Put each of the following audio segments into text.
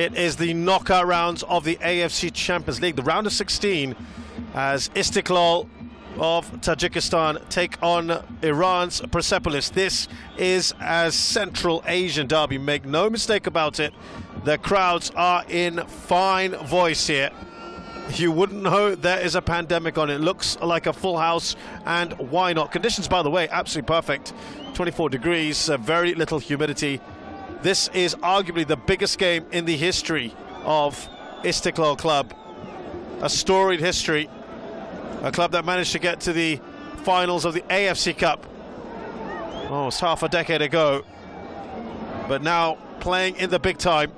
It is the knockout rounds of the AFC Champions League, the round of 16, as Istiklol of Tajikistan take on Iran's Persepolis. This is a Central Asian derby, make no mistake about it. The crowds are in fine voice here. You wouldn't know there is a pandemic on it. Looks like a full house, and why not? Conditions, by the way, absolutely perfect. 24 degrees, very little humidity. This is arguably the biggest game in the history of Istiklol Club. A storied history. A club that managed to get to the finals of the AFC Cup almost half a decade ago. But now playing in the big time.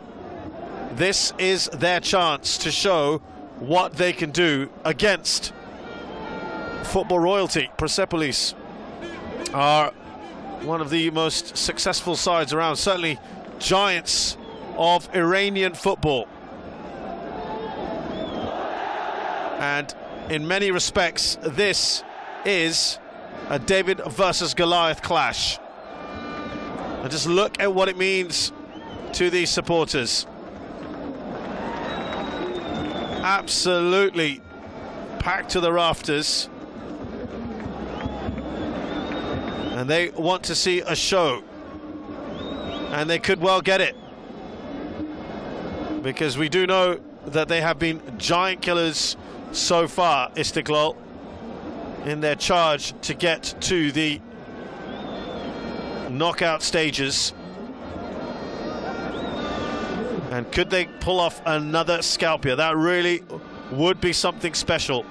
This is their chance to show what they can do against football royalty. Persepolis are one of the most successful sides around, certainly giants of Iranian football. And in many respects, this is a David versus Goliath clash. And just look at what it means to these supporters. Absolutely packed to the rafters. And they want to see a show. And they could well get it. Because we do know that they have been giant killers so far, Istiklol, in their charge to get to the knockout stages. And could they pull off another scalp here? That really would be something special.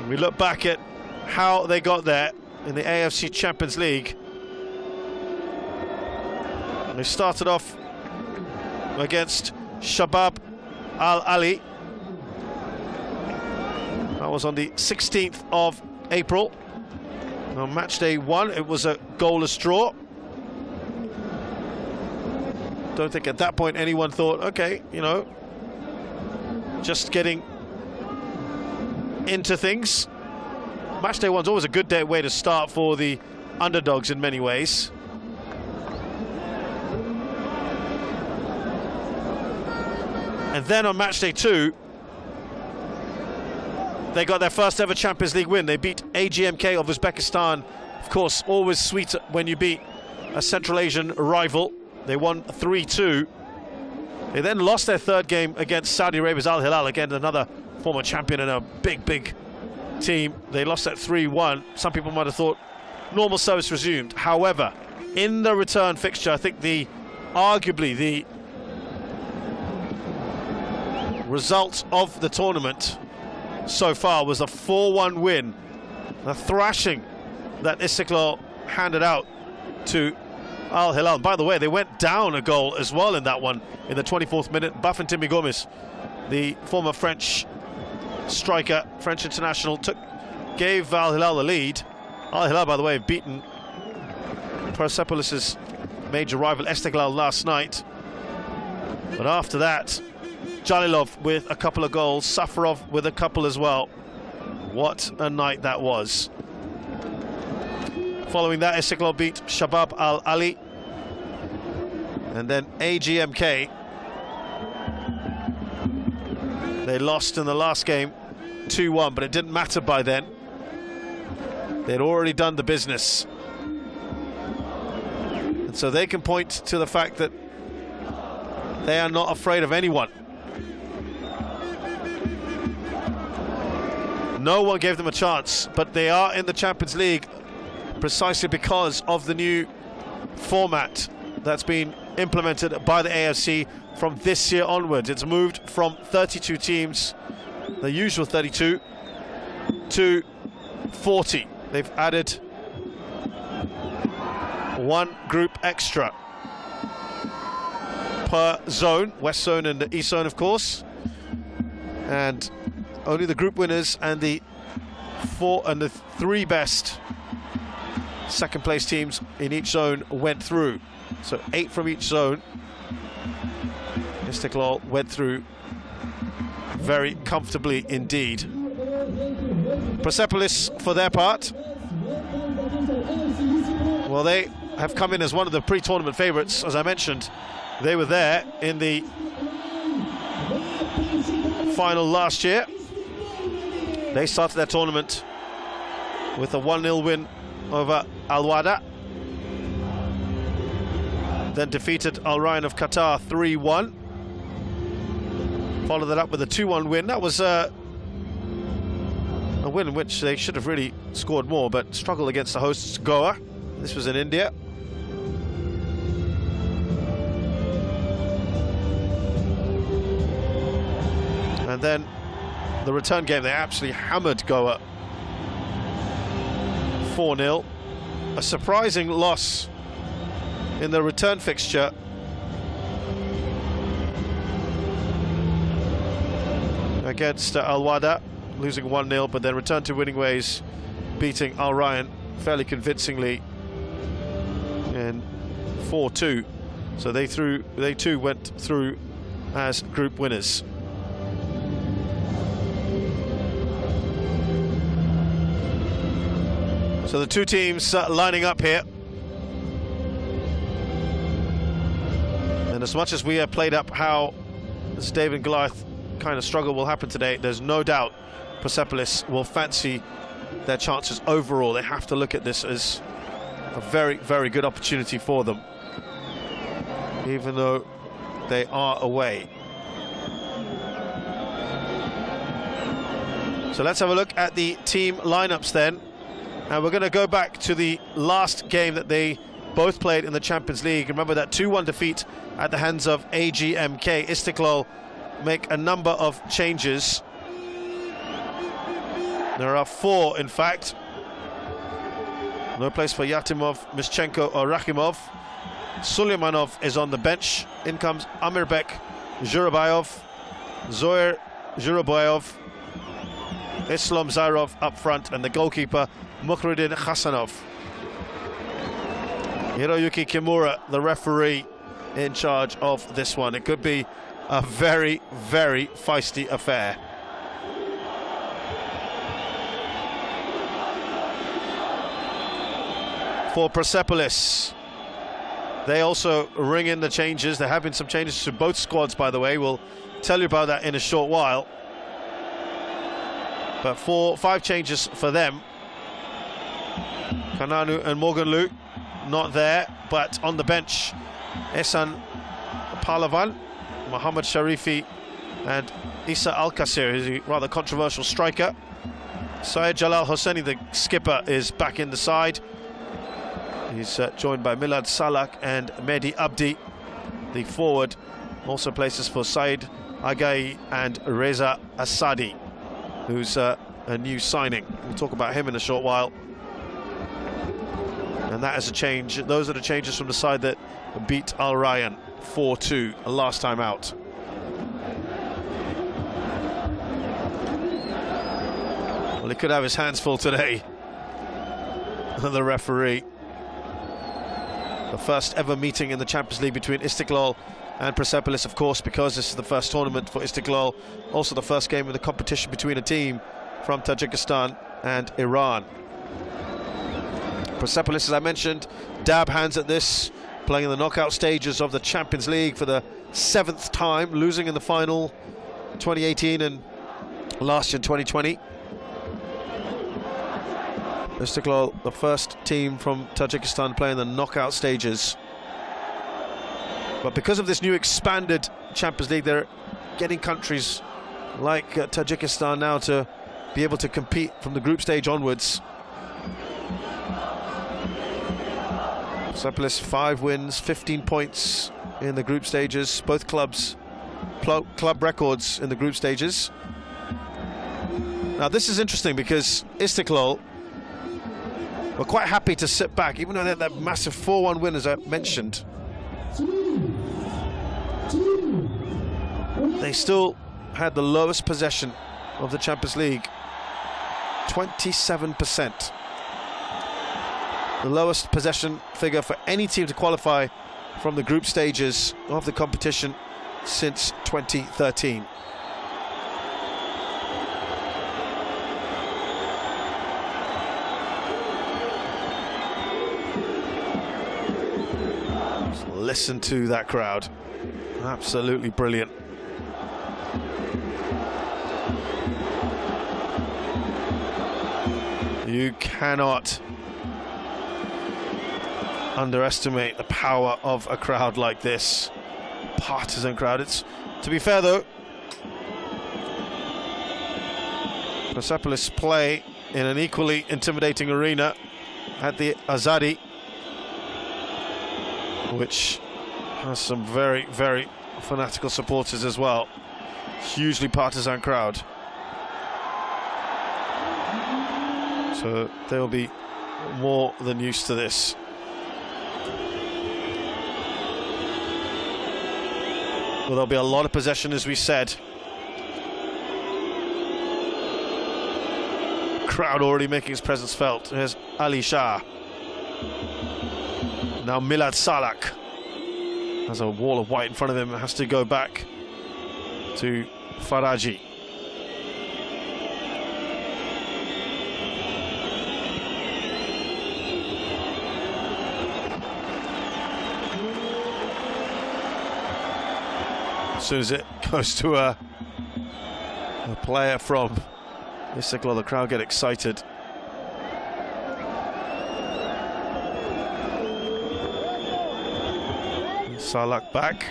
We look back at how they got there in the AFC Champions League. They started off against Shabab Al-Ali. That was on the 16th of April. On match day 1, it was a goalless draw. Don't think at that point anyone thought, okay, you know, just getting into things. Match day 1's always a good way to start for the underdogs in many ways. And then on match day 2, they got their first ever Champions League win. They beat AGMK of Uzbekistan. Of course, always sweet when you beat a Central Asian rival. They won 3-2. They then lost their third game against Saudi Arabia's Al Hilal, again another former champion and a big team. They lost at 3-1. Some people might have thought normal service resumed. However, in the return fixture, I think arguably the result of the tournament so far was a 4-1 win, a thrashing that Istiklol handed out to Al Hilal. By the way, they went down a goal as well in that one in the 24th minute. Bafintimi Gomis, the former French striker, French international, gave Al Hilal the lead. Al Hilal, by the way, beaten Persepolis' major rival Istiklol last night. But after that, Jalilov with a couple of goals, Safarov with a couple as well. What a night that was. Following that, Istiklol beat Shabab Al-Ali. And then AGMK, they lost in the last game 2-1, but it didn't matter by then. They'd already done the business. And so they can point to the fact that they are not afraid of anyone. No one gave them a chance, but they are in the Champions League precisely because of the new format that's been implemented by the AFC from this year onwards. It's moved from 32 teams, the usual 32, to 40. They've added one group extra per zone, West Zone and the East Zone, of course. And only the group winners and the 3 best second place teams in each zone went through. So 8 from each zone. Istiklol went through very comfortably indeed. Persepolis, for their part, well, they have come in as one of the pre-tournament favourites. As I mentioned, they were there in the final last year. They started their tournament with a 1-0 win over Al Wada, then defeated Al Ryan of Qatar 3-1. Followed that up with a 2-1 win. That was a win in which they should have really scored more, but struggled against the hosts Goa. This was in India. And then the return game, they absolutely hammered Goa 4-0. A surprising loss in the return fixture. Against Al Wada, losing 1-0, but then returned to winning ways, beating Al Ryan fairly convincingly in 4-2. So they too went through as group winners. So the two teams lining up here. And as much as we have played up how this David and Goliath kind of struggle will happen today, there's no doubt Persepolis will fancy their chances overall. They have to look at this as a very, very good opportunity for them, even though they are away. So let's have a look at the team lineups then. And we're going to go back to the last game that they both played in the Champions League. Remember that 2-1 defeat at the hands of AGMK. Istiklol make a number of changes. There are 4, in fact. No place for Yatimov, Mischenko or Rakhimov. Suleymanov is on the bench. In comes Amirbek Zhurabayov, Zoir Zhurabayov, Islam Zairov up front, and the goalkeeper Mukhruddin Hasanov. Hiroyuki Kimura, the referee, in charge of this one. It could be a very, very feisty affair. For Persepolis, they also ring in the changes. There have been some changes to both squads, by the way. We'll tell you about that in a short while. But 5 changes for them. Kananu and Morganlu not there, but on the bench, Ehsan Pahlavan, Mohammad Sharifi and Isa Al-Qasir, who's a rather controversial striker. Syed Jalal Hosseini, the skipper, is back in the side. He's joined by Milad Salak and Mehdi Abdi. The forward also places for Said Agai and Reza Asadi, who's a new signing. We'll talk about him in a short while. And that is a change. Those are the changes from the side that beat Al Ryan 4-2 last time out. Well, he could have his hands full today, the referee. The first ever meeting in the Champions League between Istiklol and Persepolis, of course, because this is the first tournament for Istiklol. Also the first game of the competition between a team from Tajikistan and Iran. Persepolis, as I mentioned, dab hands at this, playing in the knockout stages of the Champions League for the 7th time, losing in the final 2018 and last year in 2020. Istiklol, the first team from Tajikistan playing the knockout stages. But because of this new expanded Champions League, they're getting countries like Tajikistan now to be able to compete from the group stage onwards. Persepolis 5 wins, 15 points in the group stages. Both clubs club records in the group stages. Now this is interesting because Istiklol were quite happy to sit back, even though they had that massive 4-1 win, as I mentioned. They still had the lowest possession of the Champions League, 27%. The lowest possession figure for any team to qualify from the group stages of the competition since 2013. listen to that crowd. Absolutely brilliant. You cannot underestimate the power of a crowd like this. Partisan crowd. It's, to be fair though, Persepolis play in an equally intimidating arena at the Azadi, which has some very, very fanatical supporters as well. Hugely partisan crowd. So they'll be more than used to this. Well, there'll be a lot of possession, as we said. Crowd already making his presence felt. Here's Ali Shah. Now Milad Salak has a wall of white in front of him, has to go back to Faraji. As soon as it goes to a player from Istiklol, the crowd get excited. Salak back.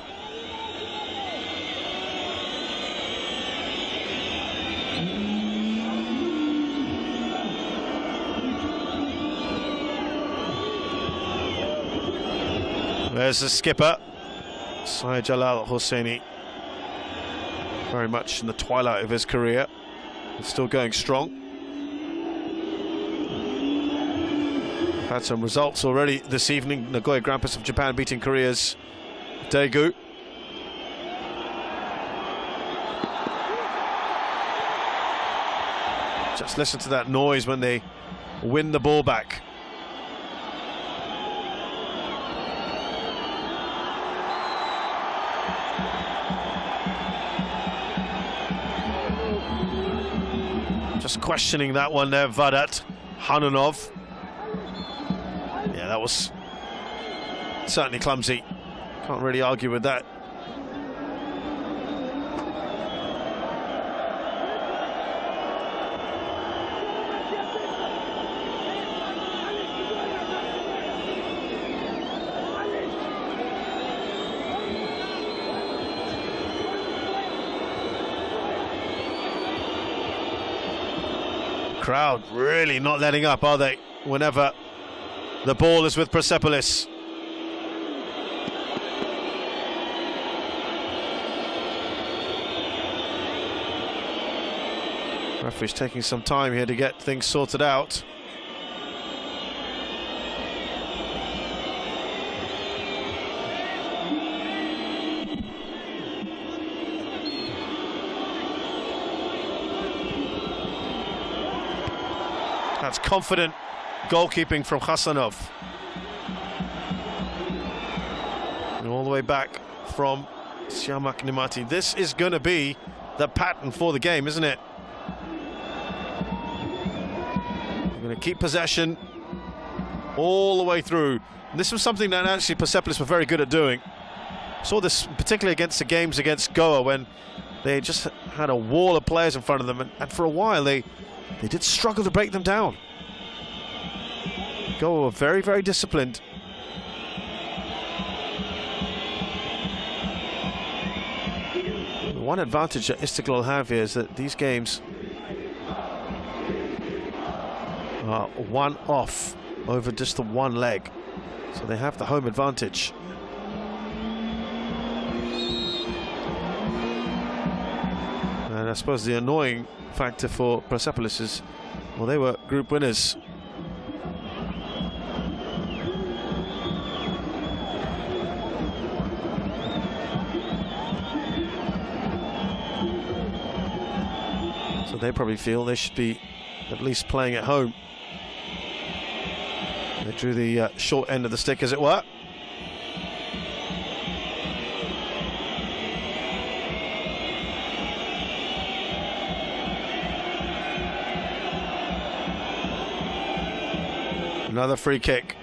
There's the skipper, Syed Jalal Hosseini. Very much in the twilight of his career. Still going strong. Had some results already this evening. Nagoya Grampus of Japan beating Korea's Daegu. Just listen to that noise when they win the ball back. Just questioning that one there, Vadat Hanunov. Yeah, that was certainly clumsy. Can't really argue with that. Crowd really not letting up, are they? Whenever the ball is with Persepolis. Referee's taking some time here to get things sorted out. That's confident goalkeeping from Hasanov. And all the way back from Siamak Nimati. This is going to be the pattern for the game, isn't it? We're going to keep possession all the way through. And this was something that actually Persepolis were very good at doing. Saw this particularly against the games against Goa, when they just had a wall of players in front of them, and for a while they did struggle to break them down. Goa were very, very disciplined. The one advantage that Istiklol have here is that these games are one off over just the one leg, so they have the home advantage. And I suppose the annoying factor for Persepolis is, well, they were group winners. So they probably feel they should be at least playing at home. They drew the short end of the stick, as it were. Another free kick.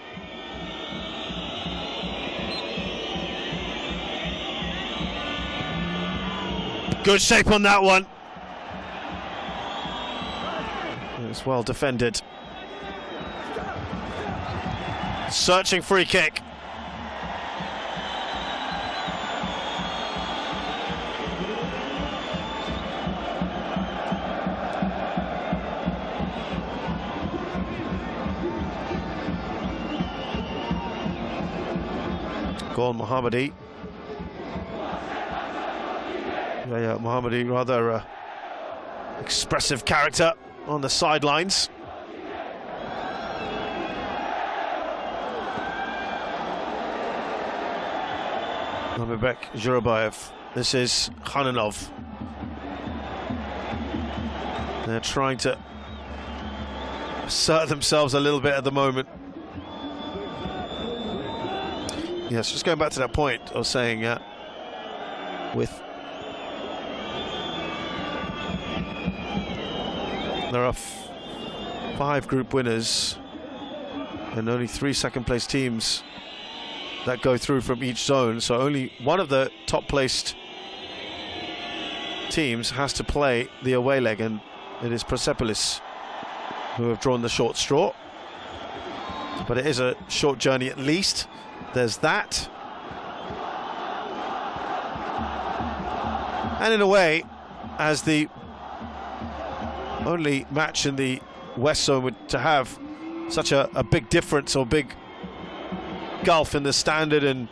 Good shape on that one. It's well defended. Searching free kick. Goal Mohammadi. Yeah, Mohammadi, rather expressive character on the sidelines. Namibek Zhurobayev. This is Khananov. They're trying to assert themselves a little bit at the moment. Yes, just going back to that point I was saying, with there are 5 group winners and only 3 second-place teams that go through from each zone, so only one of the top-placed teams has to play the away leg, and it is Persepolis who have drawn the short straw. But it is a short journey at least. There's that. And in a way, as the only match in the West Zone to have such a big difference or big gulf in the standard and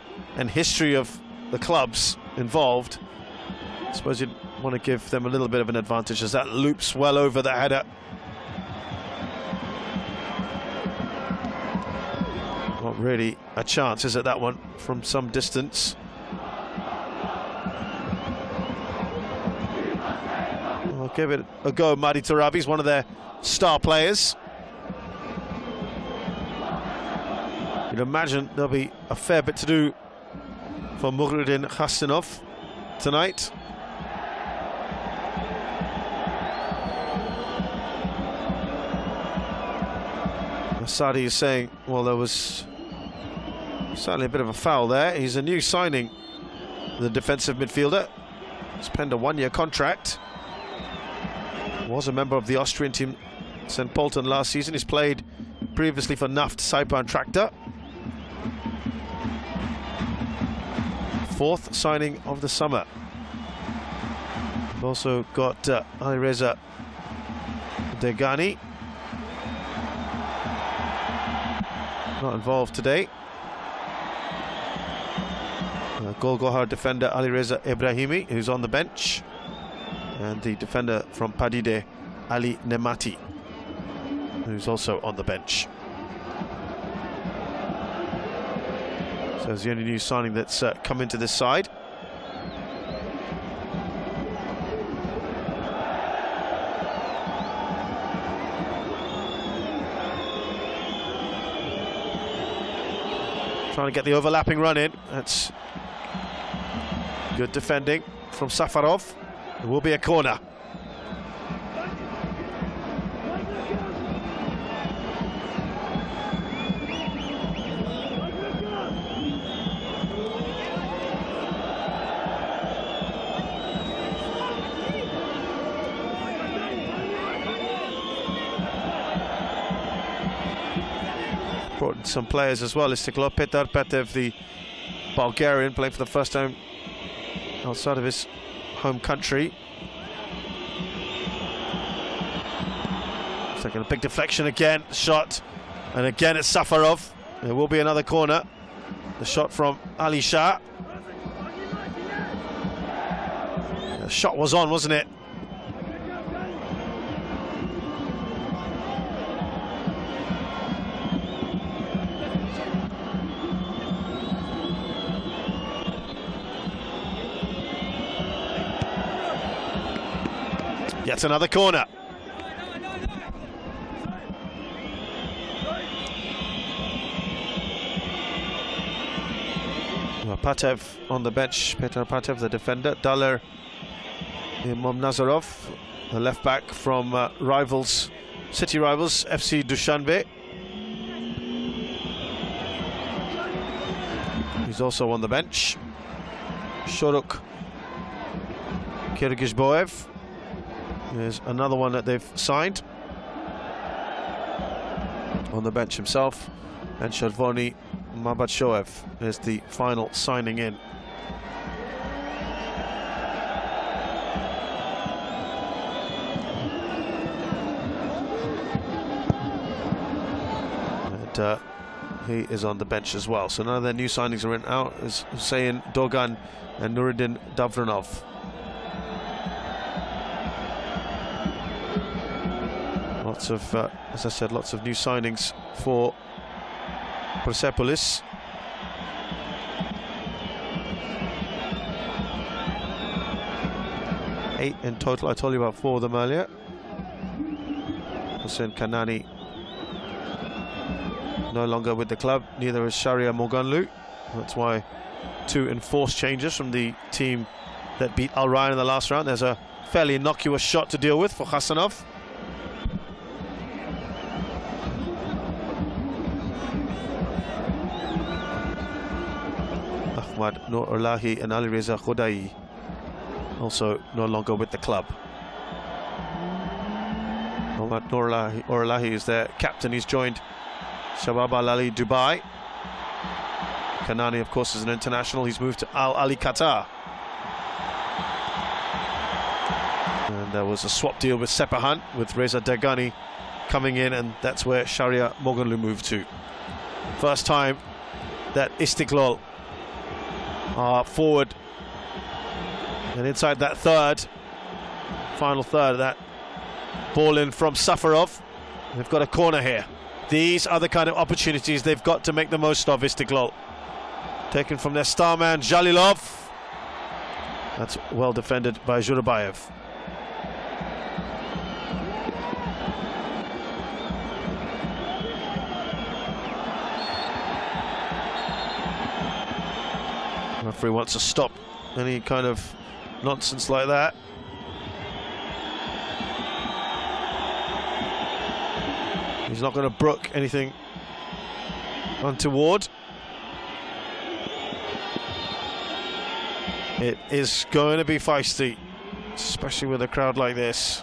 history of the clubs involved, I suppose you'd want to give them a little bit of an advantage as that loops well over the header. Not really a chance, is it, that one, from some distance? I'll give it a go. Madi Tarabi is one of their star players. You'd imagine there'll be a fair bit to do for Mughruddin Khastinov tonight. Asadi is saying, well, there was certainly a bit of a foul there. He's a new signing, the defensive midfielder. He's penned a 1-year contract. Was a member of the Austrian team St. Polten last season. He's played previously for Naft Saipan Tractor. 4th signing of the summer. We've also got Alireza Degani. Not involved today. Golgohar defender Alireza Ibrahimi, who's on the bench. And the defender from Padide, Ali Nemati, who's also on the bench. So it's the only new signing that's come into this side. Trying to get the overlapping run in. That's good defending from Safarov. It will be a corner. Brought in some players as well. Istiklol, Petar Petev, the Bulgarian, playing for the first time outside of his home country. Taking a big deflection again, shot, and again it's Safarov. There will be another corner. The shot from Ali Shah. The shot was on, wasn't it? Yet another corner. Patev on the bench, Petar Patev, the defender. Daler Imam Nazarov, the left back from city rivals FC Dushanbe. He's also on the bench. Shoruk Kyrgyzboev is another one that they've signed. On the bench himself, and Chervony Mabatshoev is the final signing in. And he is on the bench as well. So none of their new signings are in out, is Hussein Dogan and Nuruddin Davronov. Lots of, as I said, lots of new signings for Persepolis. Eight in total. I told you about 4 of them earlier. Hussein Kanani no longer with the club, neither is Sharia Moganlu. That's why 2 enforced changes from the team that beat IRN in the last round. There's a fairly innocuous shot to deal with for Hasanov. Ahmad Noorlahi and Ali Reza Khodai also no longer with the club. Ahmad Noorlahi is their captain. He's joined Shabab Al Ali Dubai. Kanani, of course, is an international. He's moved to Al Ali Qatar. And there was a swap deal with Sepahan, with Reza Degani coming in, and that's where Sharia Moganlu moved to. First time that Istiklol are forward and inside that final third, that ball in from Safarov. They've got a corner here. These are the kind of opportunities they've got to make the most of. Istiklol taken from their star man Jalilov. That's well defended by Zhurabayev. The referee wants to stop any kind of nonsense like that. He's not going to brook anything untoward. It is going to be feisty, especially with a crowd like this.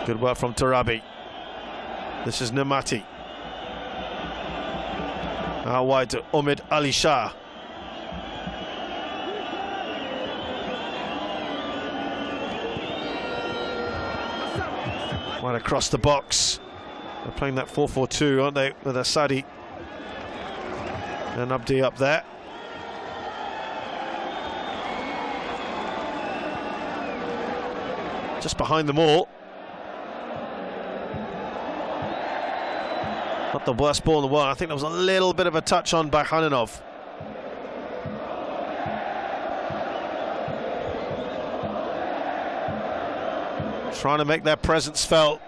Good work from Tarabi. This is Nemati. Out wide to Omid Ali Shah. Right across the box. They're playing that 4-4-2, aren't they? With Asadi and Abdi up there. Just behind them all. Not the worst ball in the world. I think there was a little bit of a touch on by Khaninov. Trying to make their presence felt.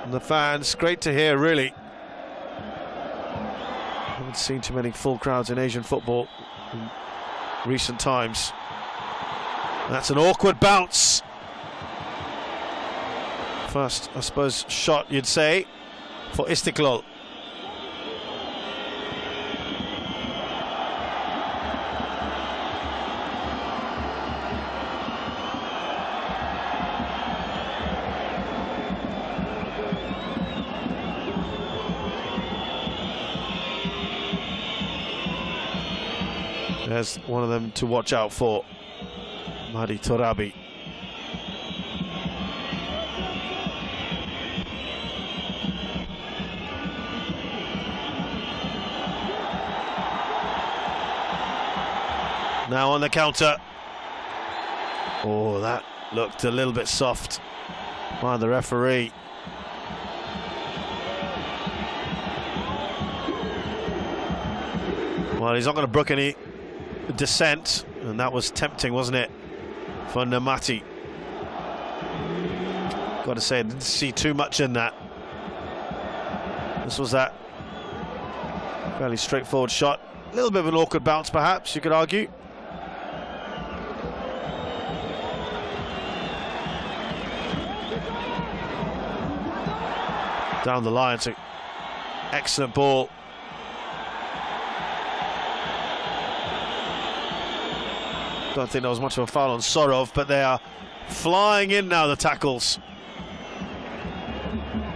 And the fans, great to hear, really. Haven't seen too many full crowds in Asian football in recent times. That's an awkward bounce. First, I suppose, shot, you'd say, for Istiklol. There's one of them to watch out for, Mahdi Torabi. Now on the counter. Oh, that looked a little bit soft by the referee. Well, he's not going to brook any descent, and that was tempting, wasn't it, for Nemati. Got to say, I didn't see too much in that. This was that fairly straightforward shot. A little bit of an awkward bounce, perhaps, you could argue. Down the line, it's an excellent ball. Don't think there was much of a foul on Sorov, but they are flying in now, the tackles.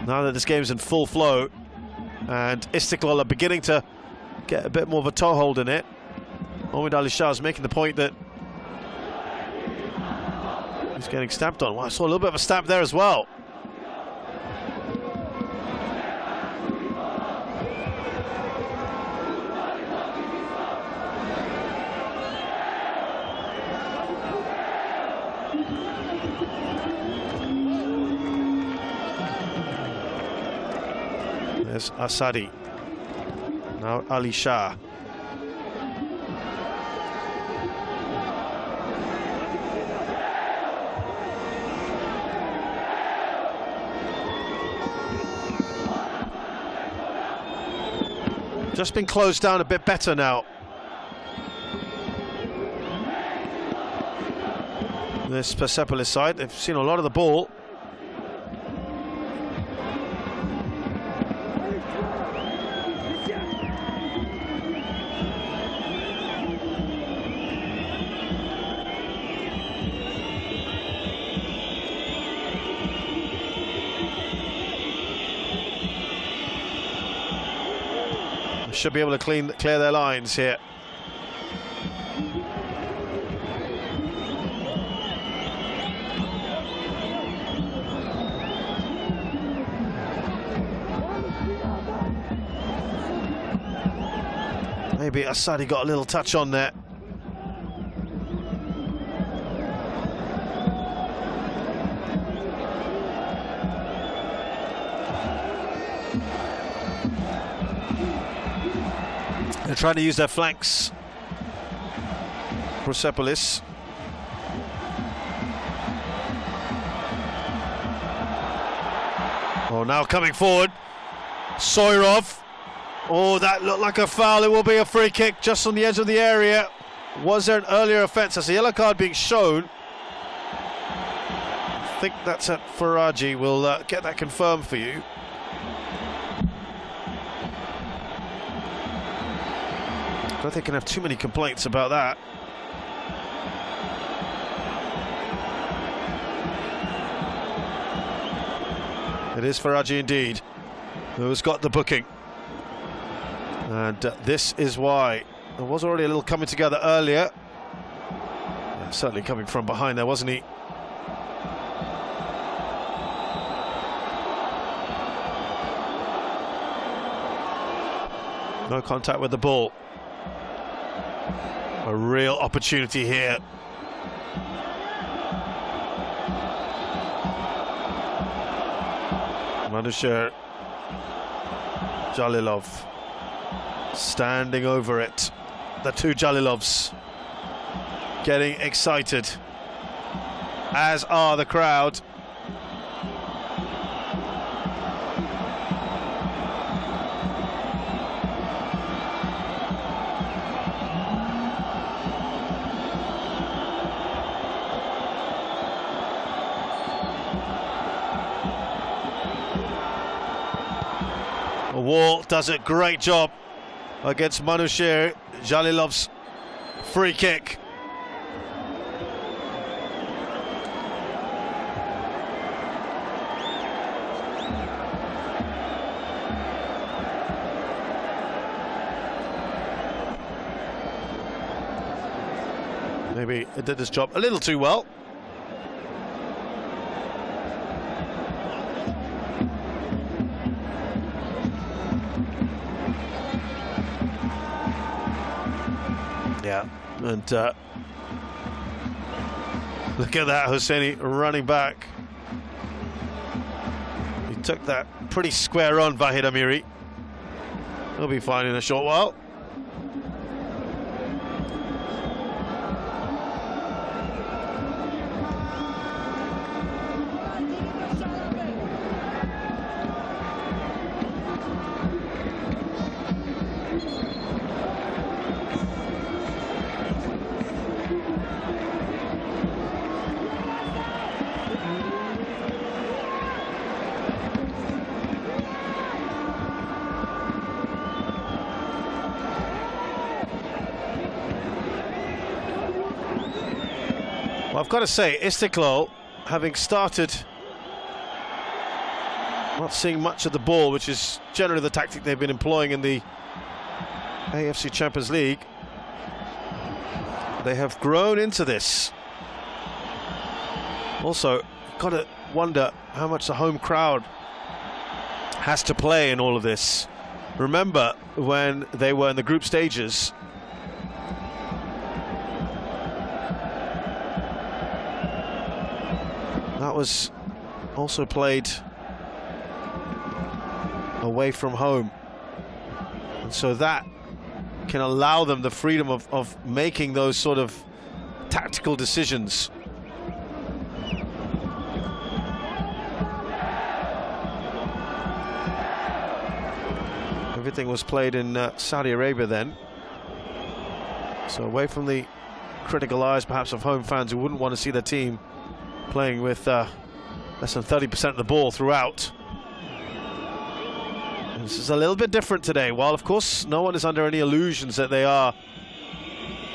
Now that this game's in full flow, and Istiklol are beginning to get a bit more of a toehold in it. Omid Ali Shah is making the point that he's getting stamped on. Well, I saw a little bit of a stamp there as well. There's Asadi. Now Ali Shah. Just been closed down a bit better now. This Persepolis side, they've seen a lot of the ball. Should be able to clear their lines here. Maybe Asadi got a little touch on there. They're trying to use their flanks. Persepolis. Oh, now coming forward. Soyrov. Oh, that looked like a foul. It will be a free kick just on the edge of the area. Was there an earlier offence? That's a yellow card being shown. I think that's at Faraji. We'll get that confirmed for you. I don't think I can have too many complaints about that. It is Faraji indeed, who's got the booking. And this is why. There was already a little coming together earlier. Yeah, certainly coming from behind there, wasn't he? No contact with the ball. A real opportunity here. Manusher Jalilov standing over it. The two Jalilovs getting excited, as are the crowd. Wall does a great job against Manusher Jalilov's free kick. Maybe it did this job a little too well. Yeah, and look at that, Hosseini running back. He took that pretty square on Vahid Amiri. He'll be fine in a short while. Well, I've got to say, Istiklol, having started not seeing much of the ball, which is generally the tactic they've been employing in the AFC Champions League, they have grown into this. Also, got to wonder how much the home crowd has to play in all of this. Remember when they were in the group stages, that was also played away from home, and so that can allow them the freedom of making those sort of tactical decisions. Everything was played in Saudi Arabia then, so away from the critical eyes perhaps of home fans who wouldn't want to see their team playing with less than 30% of the ball throughout. And this is a little bit different today. While of course no one is under any illusions that they are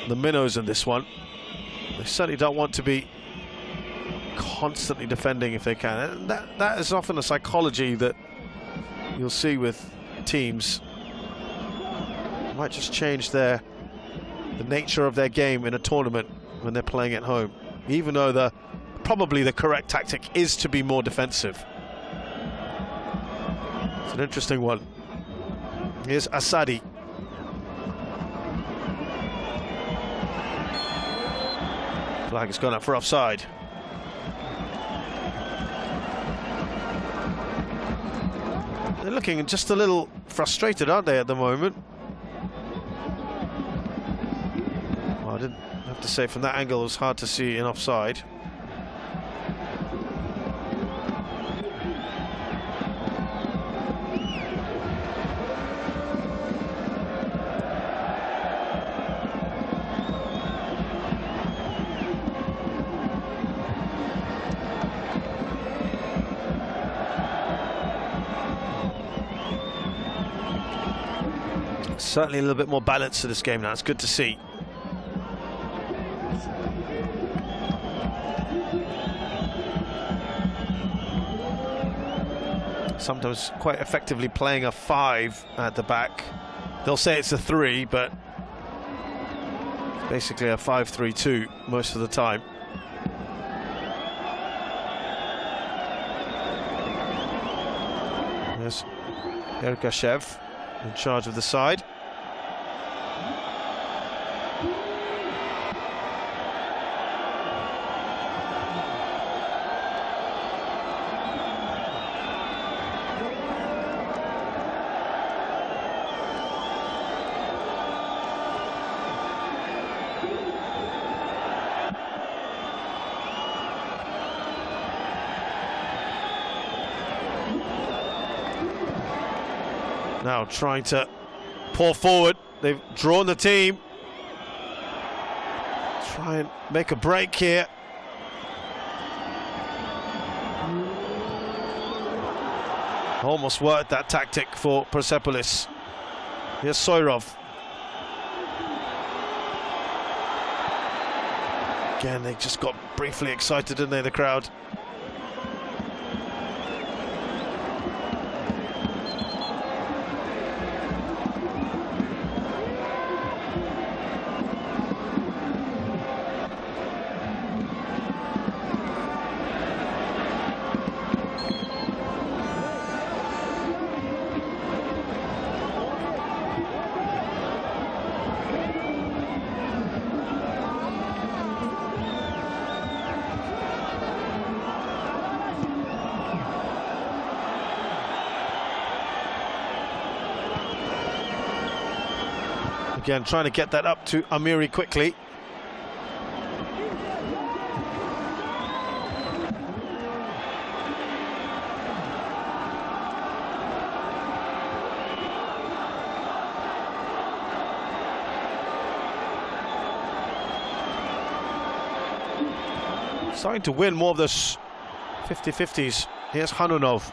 the minnows in this one, they certainly don't want to be constantly defending if they can. And that is often a psychology that you'll see with teams. It might just change the nature of their game in a tournament when they're playing at home, even though probably the correct tactic is to be more defensive. It's an interesting one. Here's Asadi. Flag has gone up for offside. They're looking just a little frustrated, aren't they, at the moment? Well, I didn't have to say from that angle it was hard to see an offside. Certainly a little bit more balance to this game now. It's good to see. Sometimes quite effectively playing a 5 at the back. They'll say it's a 3, but it's basically a 5-3-2 most of the time. There's Ergashev in charge of the side. Now trying to pour forward. They've drawn the team. Try and make a break here. Almost worked that tactic for Persepolis. Here's Soyrov. Again, they just got briefly excited, didn't they, the crowd? Again, trying to get that up to Amiri quickly. Starting to win more of those 50-50s. Here's Hanunov.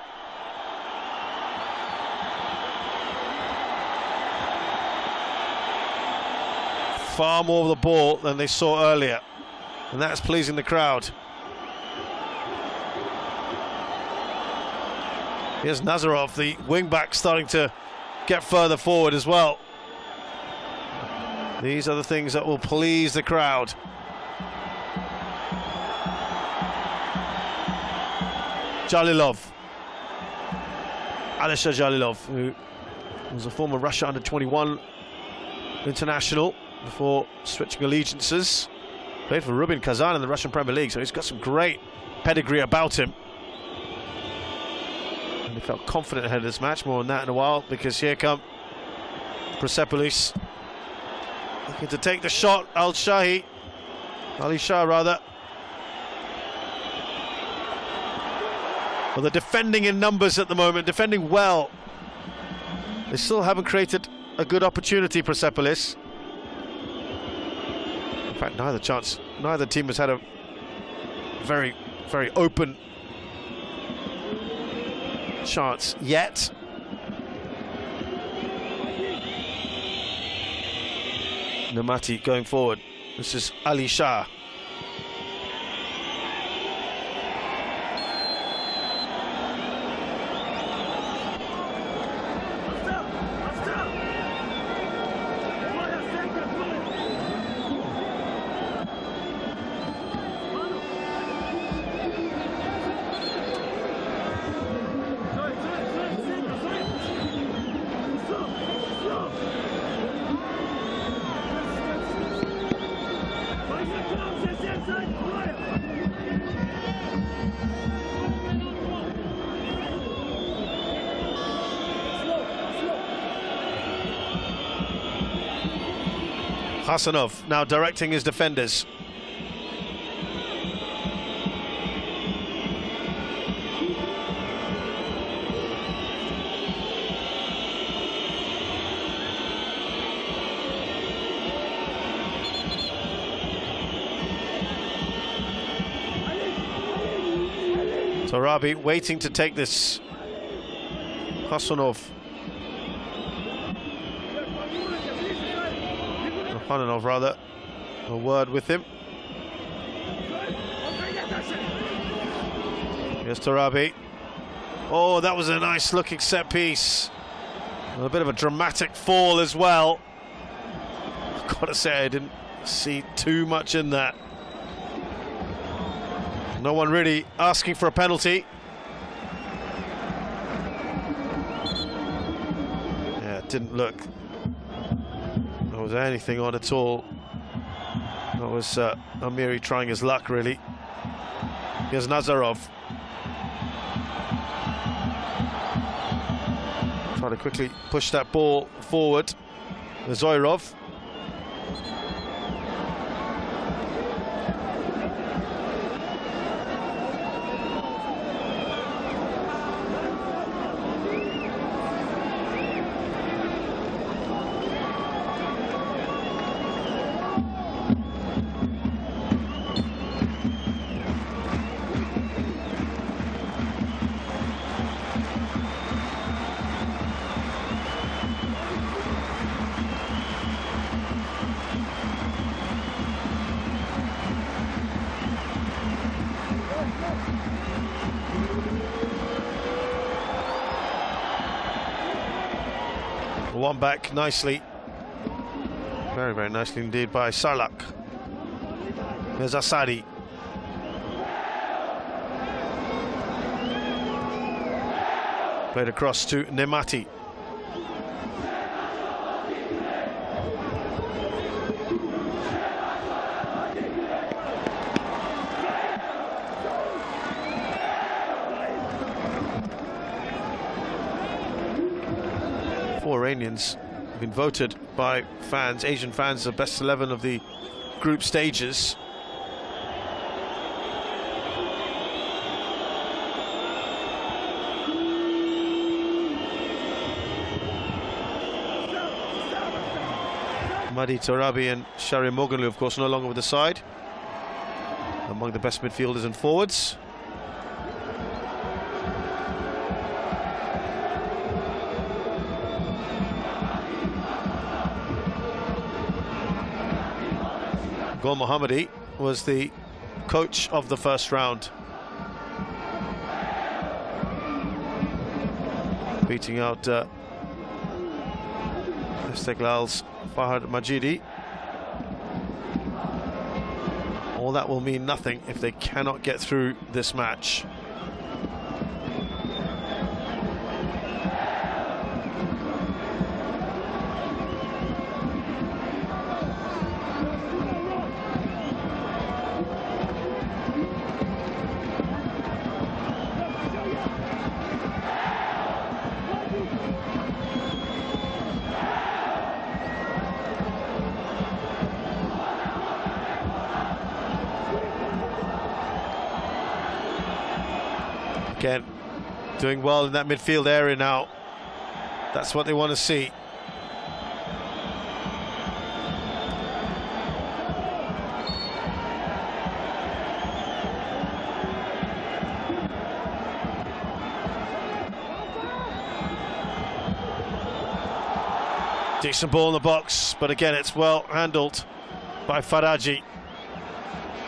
Far more of the ball than they saw earlier. And that's pleasing the crowd. Here's Nazarov, the wing-back, starting to get further forward as well. These are the things that will please the crowd. Jalilov. Alisher Jalilov, who was a former Russia under-21 international before switching allegiances. Played for Rubin Kazan in the Russian Premier League, so he's got some great pedigree about him. And he felt confident ahead of this match. More on that in a while, because here come Persepolis looking to take the shot. Ali Shah rather. Well, they're defending in numbers at the moment, defending well. They still haven't created a good opportunity, Persepolis. In fact, neither team has had a very, very open chance yet. Nemati going forward. This is Ali Shah. Hasanov now directing his defenders. Torabi waiting to take this. Hasanov. Hananov rather, a word with him. Here's Torabi. Oh, that was a nice looking set piece. And a bit of a dramatic fall as well. I've got to say, I didn't see too much in that. No one really asking for a penalty. Yeah, it didn't look was anything on at all. That was Amiri trying his luck, really. Here's Nazarov. Trying to quickly push that ball forward. Zoirov. One back nicely. Very, very nicely indeed by Sarlak. There's Asadi. Played across to Nemati. Four Iranians have been voted by fans, Asian fans, the best 11 of the group stages. Madi Torabi and Shari Moghalu, of course, no longer with the side. Among the best midfielders and forwards. Gol Mohammadi was the coach of the first round, beating out Istiklal's Fahad Majidi. All that will mean nothing if they cannot get through this match. Again, doing well in that midfield area now. That's what they want to see. Decent ball in the box, but again, it's well handled by Faraji.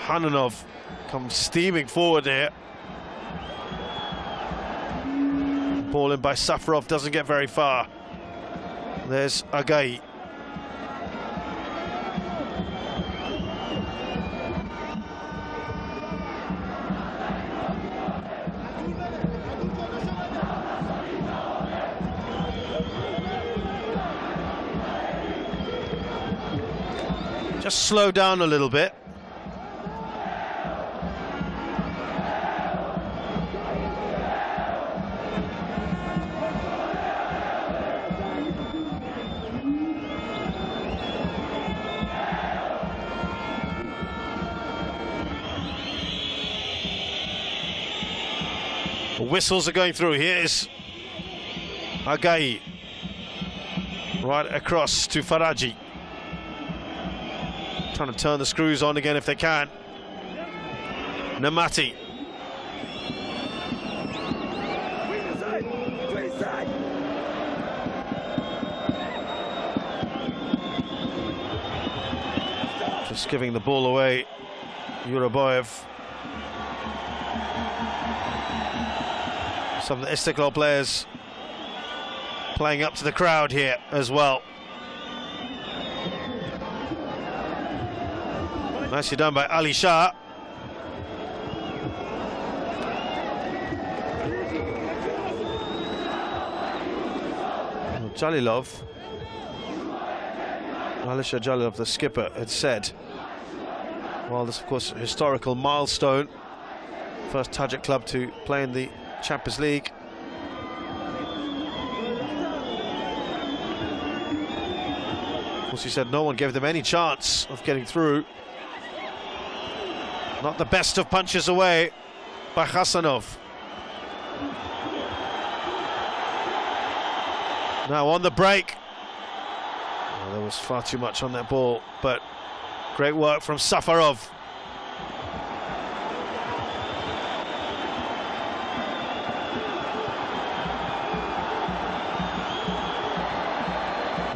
Hananov comes steaming forward here. Ball in by Safarov, doesn't get very far. There's Agai. Just slow down a little bit. Whistles are going through. Here's Agai. Right across to Faraji. Trying to turn the screws on again if they can. Namati. Just giving the ball away. Yuraboyev. Some of the Istiklol players playing up to the crowd here as well. Nicely done by Ali Shah. Jalilov, Alisher Jalilov, the skipper, had said, well, this of course a historical milestone, first Tajik club to play in the Champions League. Of course, he said no one gave them any chance of getting through. Not the best of punches away by Hasanov. Now on the break. Oh, there was far too much on that ball, but great work from Safarov.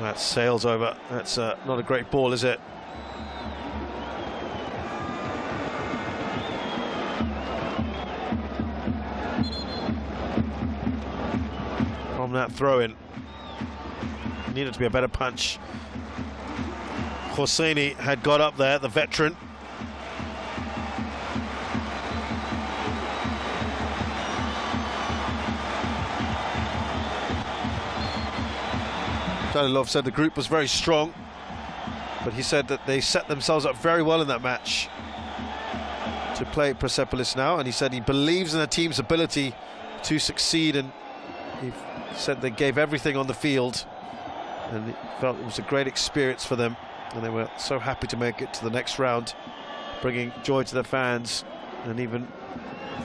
That sails over. That's not a great ball, is it? From that throw-in, needed to be a better punch. Hosseini had got up there, the veteran. Jalilov said the group was very strong, but he said that they set themselves up very well in that match to play Persepolis now, and he said he believes in the team's ability to succeed, and he said they gave everything on the field, and he felt it was a great experience for them, and they were so happy to make it to the next round, bringing joy to their fans and even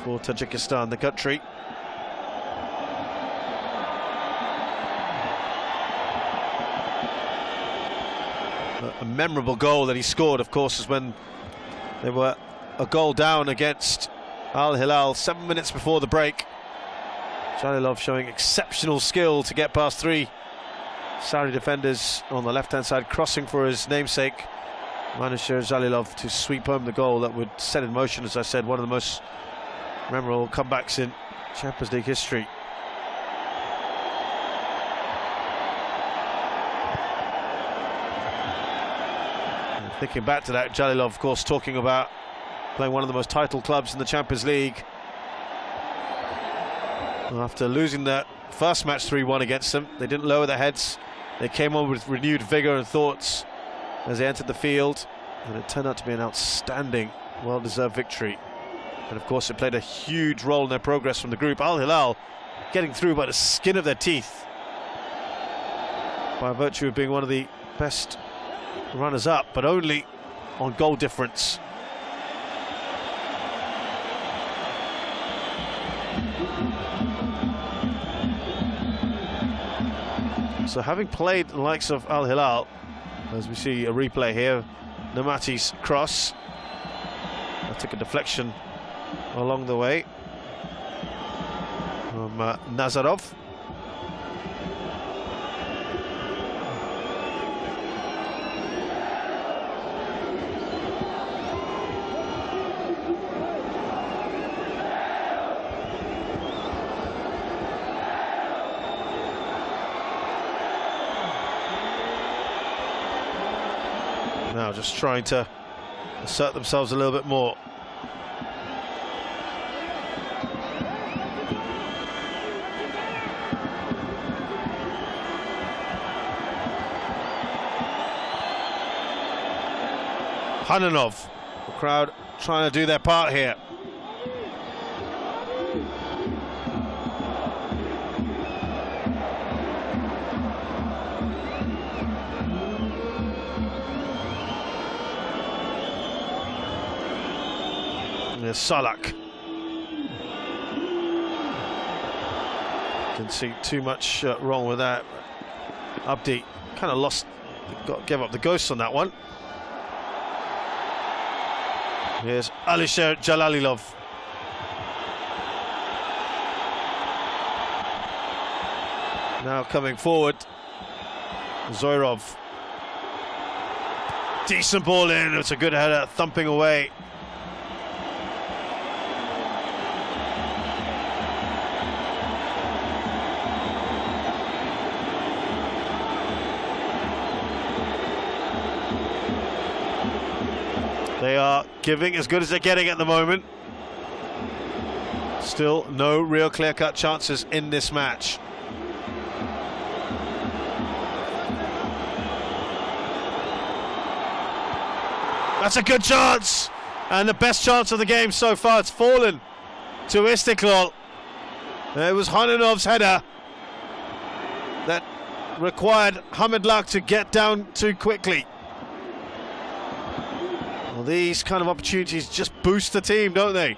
for Tajikistan, the country. A memorable goal that he scored, of course, is when they were a goal down against Al Hilal 7 minutes before the break. Jalilov showing exceptional skill to get past three Saudi defenders on the left-hand side, crossing for his namesake Managed Jalilov to sweep home the goal that would set in motion, as I said, one of the most memorable comebacks in Champions League history. And thinking back to that, Jalilov, of course, talking about playing one of the most titled clubs in the Champions League. After losing that first match 3-1 against them, they didn't lower their heads. They came on with renewed vigour and thoughts as they entered the field, and it turned out to be an outstanding, well-deserved victory. And of course it played a huge role in their progress from the group. Al Hilal getting through by the skin of their teeth, by virtue of being one of the best runners-up, but only on goal difference. So having played the likes of Al Hilal, as we see a replay here, Nemati's cross, that took a deflection along the way from Nazarov. Now just trying to assert themselves a little bit more. Hananov, the crowd trying to do their part here. There's Salak. Didn't see too much wrong with that. Abdi kind of lost, gave up the ghost on that one. Here's Alisher Jalalilov. Now coming forward, Zoirov. Decent ball in, it's a good header, thumping away. They are giving as good as they're getting at the moment. Still no real clear-cut chances in this match. That's a good chance, and the best chance of the game so far. It's fallen to Istiklol. It was Hananov's header that required Hamidlak to get down too quickly. Well, these kind of opportunities just boost the team, don't they?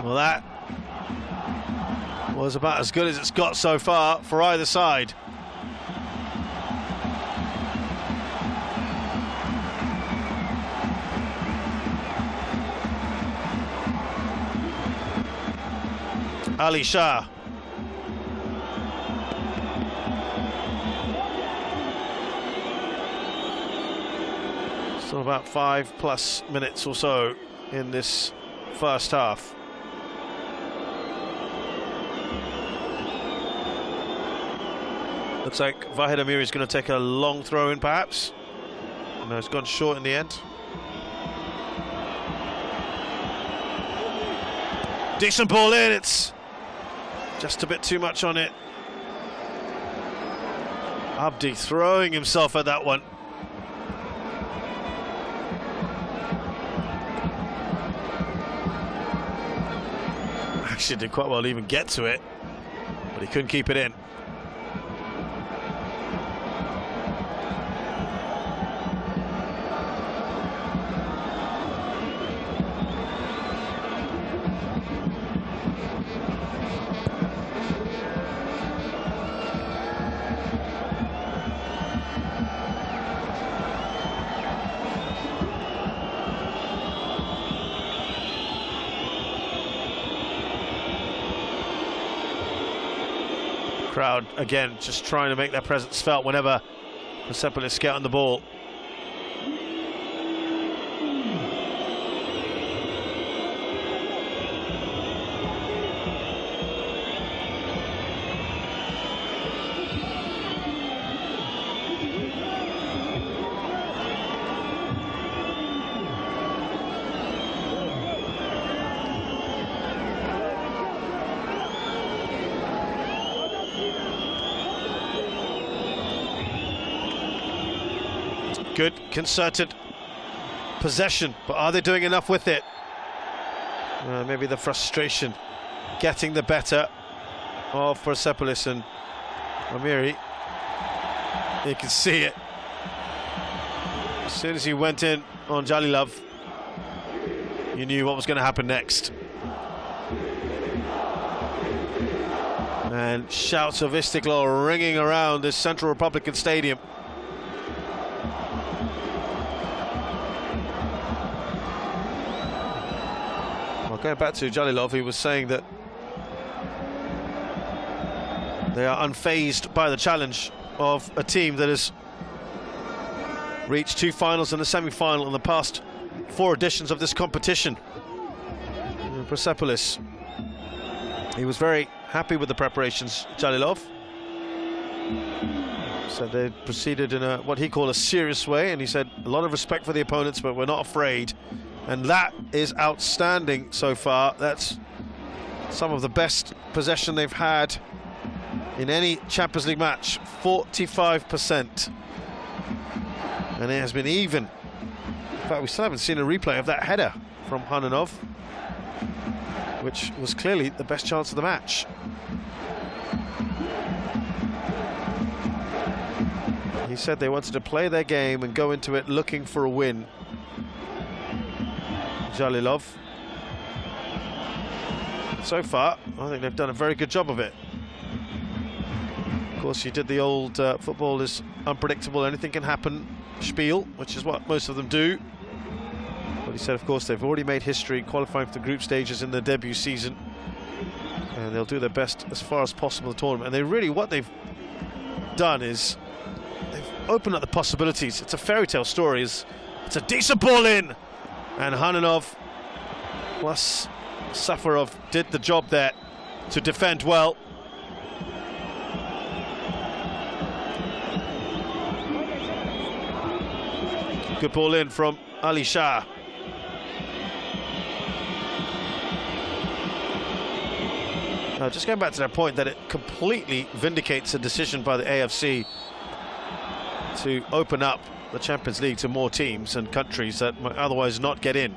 Well, that was about as good as it's got so far for either side. Ali Shah. Still about 5+ minutes or so in this first half. Looks like Vahid Amiri is going to take a long throw in, perhaps. No, it's gone short in the end. Decent ball in, it's just a bit too much on it. Abdi throwing himself at that one. Actually did quite well to even get to it, but he couldn't keep it in. Crowd again just trying to make their presence felt whenever Persepolis get on the ball. Good concerted possession, but are they doing enough with it? Maybe the frustration getting the better of Persepolis, and Amiri, you can see it. As soon as he went in on Jalilov, you knew what was going to happen next. And shouts of Istiklol ringing around this Central Republican Stadium. Going back to Jalilov, he was saying that they are unfazed by the challenge of a team that has reached 2 finals and a semi-final in the past 4 editions of this competition. Persepolis, he was very happy with the preparations, Jalilov. So they proceeded in what he called a serious way, and he said a lot of respect for the opponents, but we're not afraid. And that is outstanding so far. That's some of the best possession they've had in any Champions League match, 45%. And it has been even. In fact, we still haven't seen a replay of that header from Hananov, which was clearly the best chance of the match. He said they wanted to play their game and go into it looking for a win. Jalilov. So far, I think they've done a very good job of it. Of course, you did the old football is unpredictable, anything can happen spiel, which is what most of them do. But he said, of course, they've already made history qualifying for the group stages in their debut season, and they'll do their best as far as possible in the tournament. And they really, what they've done is they've opened up the possibilities. It's a fairy tale story. It's a decent ball in. And Hananov plus Safarov did the job there to defend well. Good ball in from Ali Shah. Now, just going back to that point, that it completely vindicates a decision by the AFC to open up the Champions League to more teams and countries that might otherwise not get in.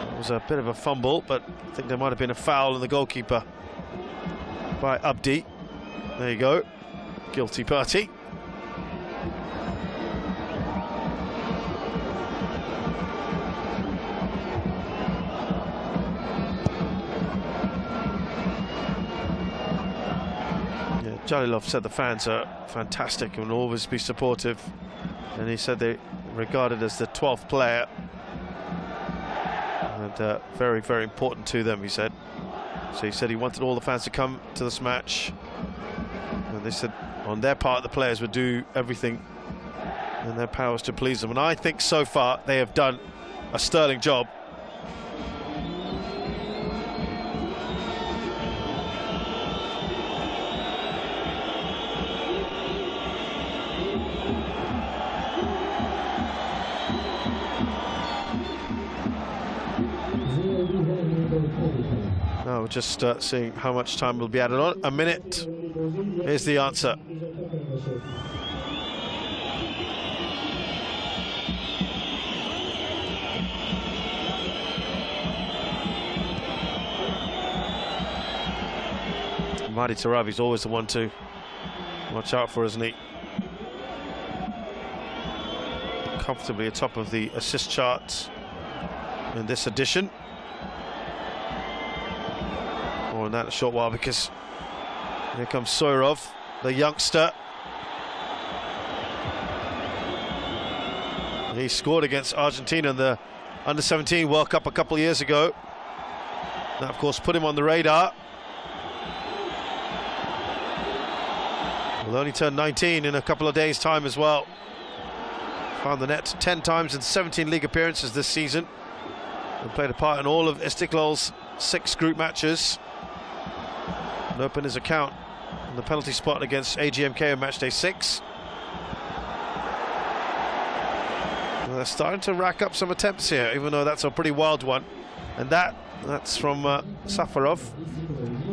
It was a bit of a fumble, but I think there might have been a foul on the goalkeeper by Abdi. There you go, guilty party. Jalilov said the fans are fantastic and will always be supportive, and he said they regarded as the 12th player, and very, very important to them, he said. So he said he wanted all the fans to come to this match, and they said on their part the players would do everything in their powers to please them, and I think so far they have done a sterling job. Now we're just seeing how much time will be added on. A minute is the answer. Mahdi Tarabi's always the one to watch out for, isn't he? Comfortably atop of the assist charts in this edition. More on that in a short while, because here comes Soyrov, the youngster. He scored against Argentina in the Under-17 World Cup a couple of years ago. That, of course, put him on the radar. He'll only turn 19 in a couple of days' time as well. Found the net 10 times in 17 league appearances this season. And played a part in all of Istiklol's 6 group matches. And opened his account in the penalty spot against AGMK on match day 6. And they're starting to rack up some attempts here, even though that's a pretty wild one. And that's from Safarov.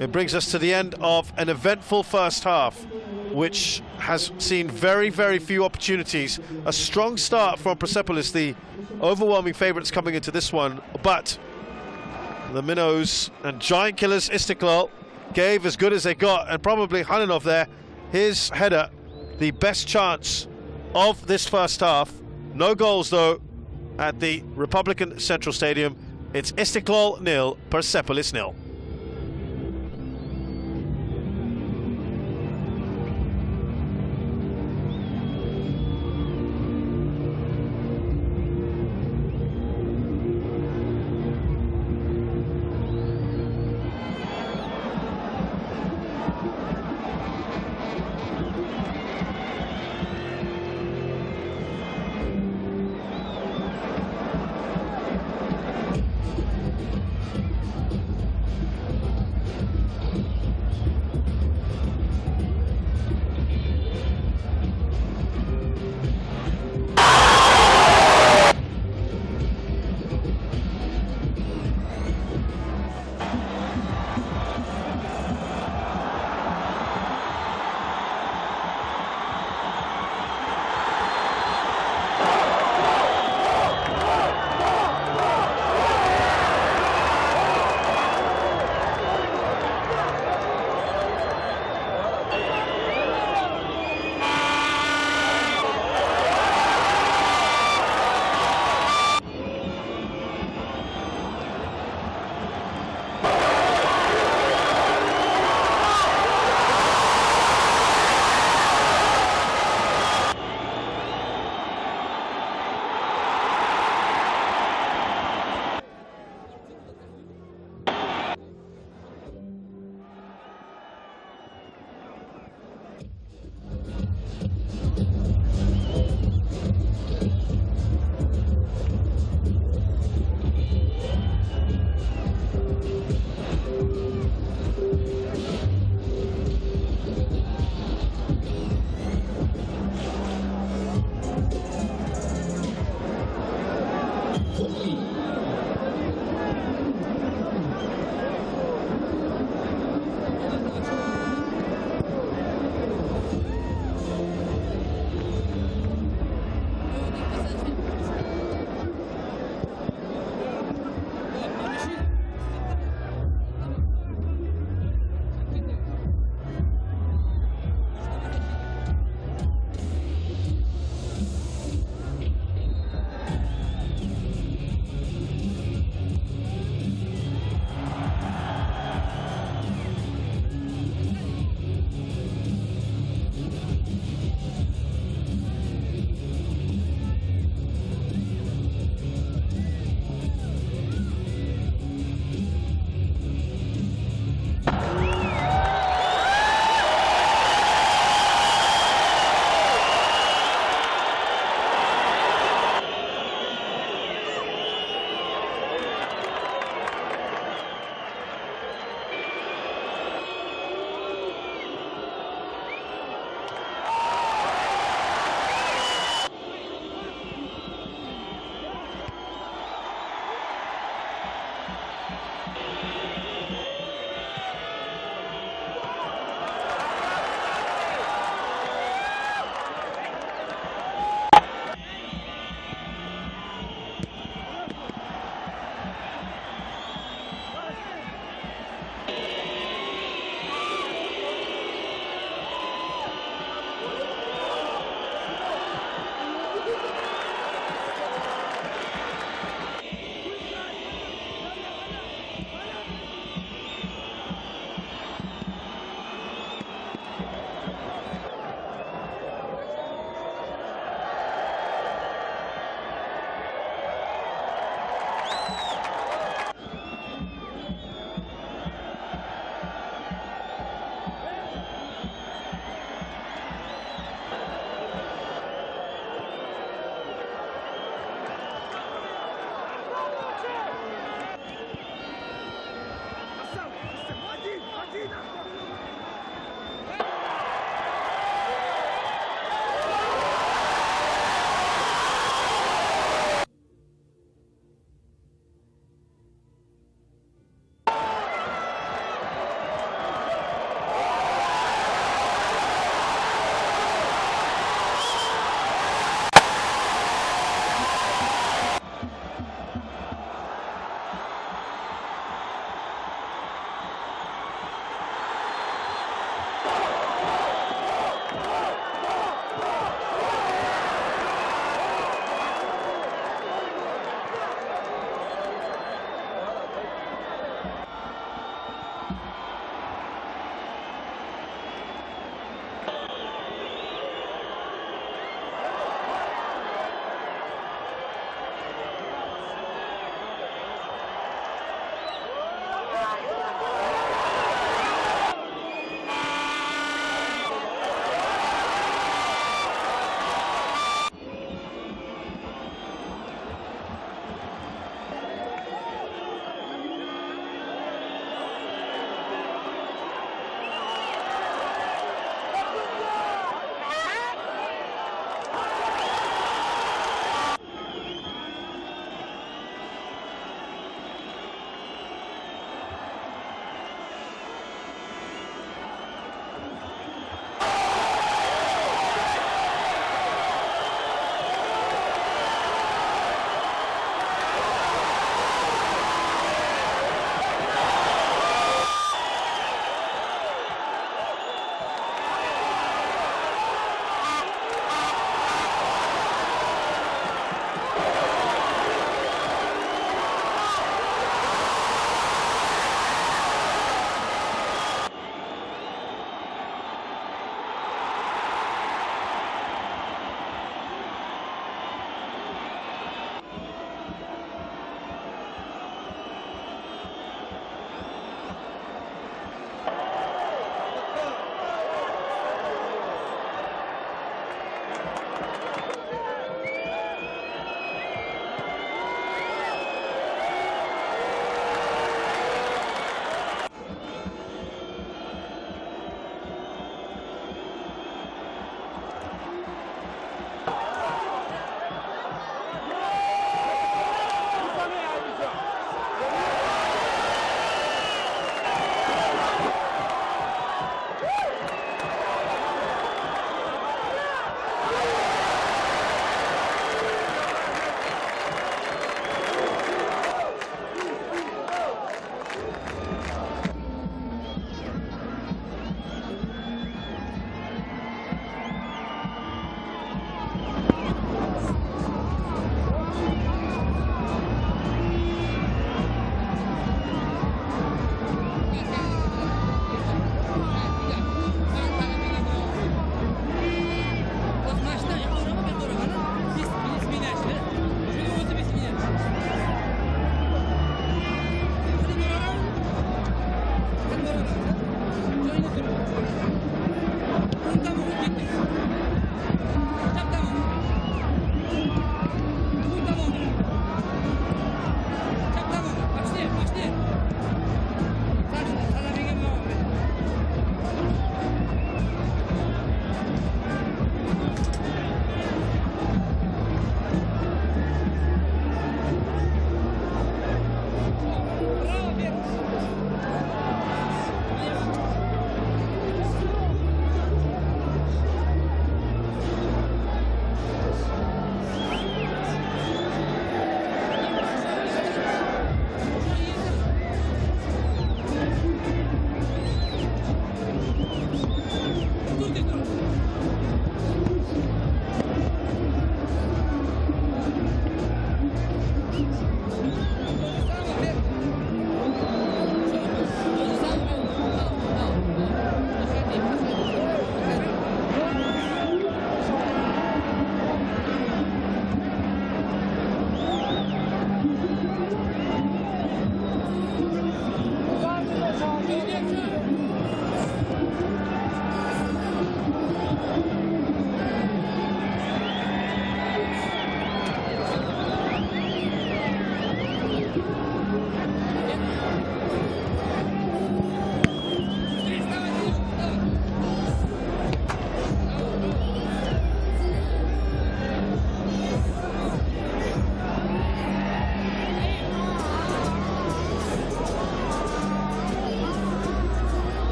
It brings us to the end of an eventful first half, which has seen very, very few opportunities. A strong start from Persepolis, the overwhelming favourites coming into this one, but the minnows and giant killers Istiklol gave as good as they got, and probably Hananov there, his header, the best chance of this first half. No goals though at the Republican Central Stadium. It's Istiklol 0, Persepolis 0.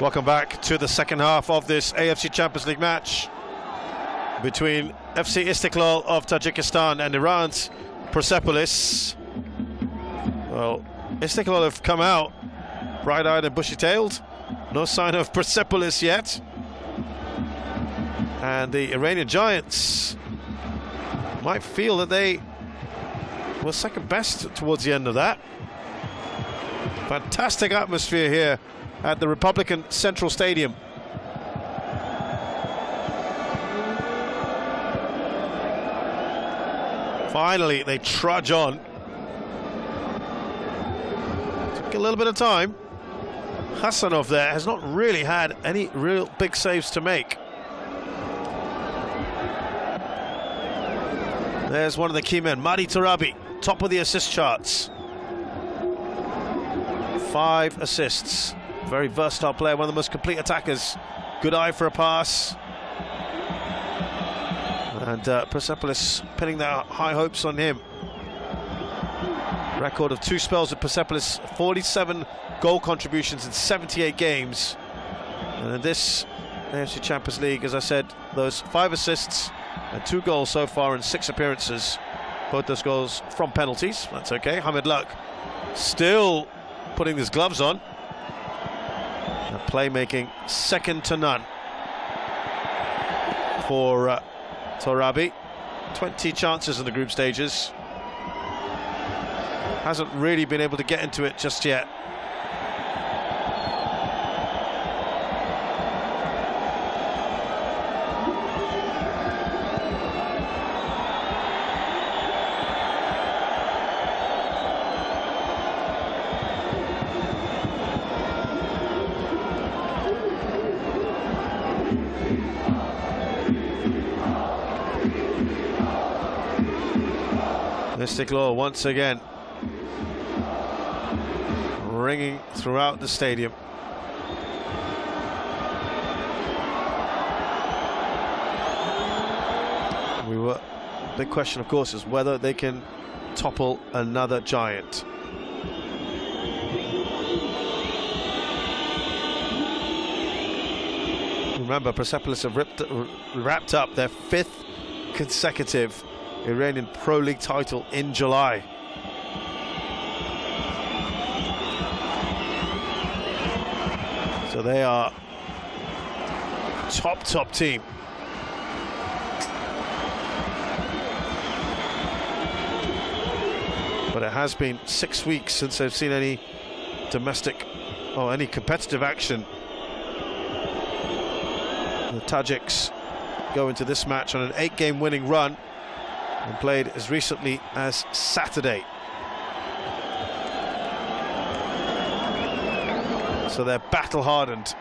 Welcome back to the second half of this AFC Champions League match between FC Istiklol of Tajikistan and Iran's Persepolis. Well, Istiklol have come out bright-eyed and bushy-tailed. No sign of Persepolis yet. And the Iranian Giants might feel that they were second best towards the end of that. Fantastic atmosphere here at the Republican Central Stadium. Finally, they trudge on. Took a little bit of time. Hassanov there has not really had any real big saves to make. There's one of the key men, Madi Tarabi, top of the assist charts. 5 assists. Very versatile player, one of the most complete attackers. Good eye for a pass. And Persepolis pinning their high hopes on him. Record of 2 spells with Persepolis, 47 goal contributions in 78 games. And in this AFC Champions League, as I said, those 5 assists and 2 goals so far in 6 appearances. Both those goals from penalties. That's okay. Hamid Luck still putting his gloves on. Playmaking second to none for Torabi. 20 chances in the group stages. Hasn't really been able to get into it just yet. Istiklol once again ringing throughout the stadium. Big question, of course, is whether they can topple another giant. Remember, Persepolis have wrapped up their 5th consecutive Iranian Pro League title in July. So they are top team. But it has been 6 weeks since they've seen any domestic or any competitive action. The Tajiks go into this match on an 8-game winning run and played as recently as Saturday. So they're battle-hardened.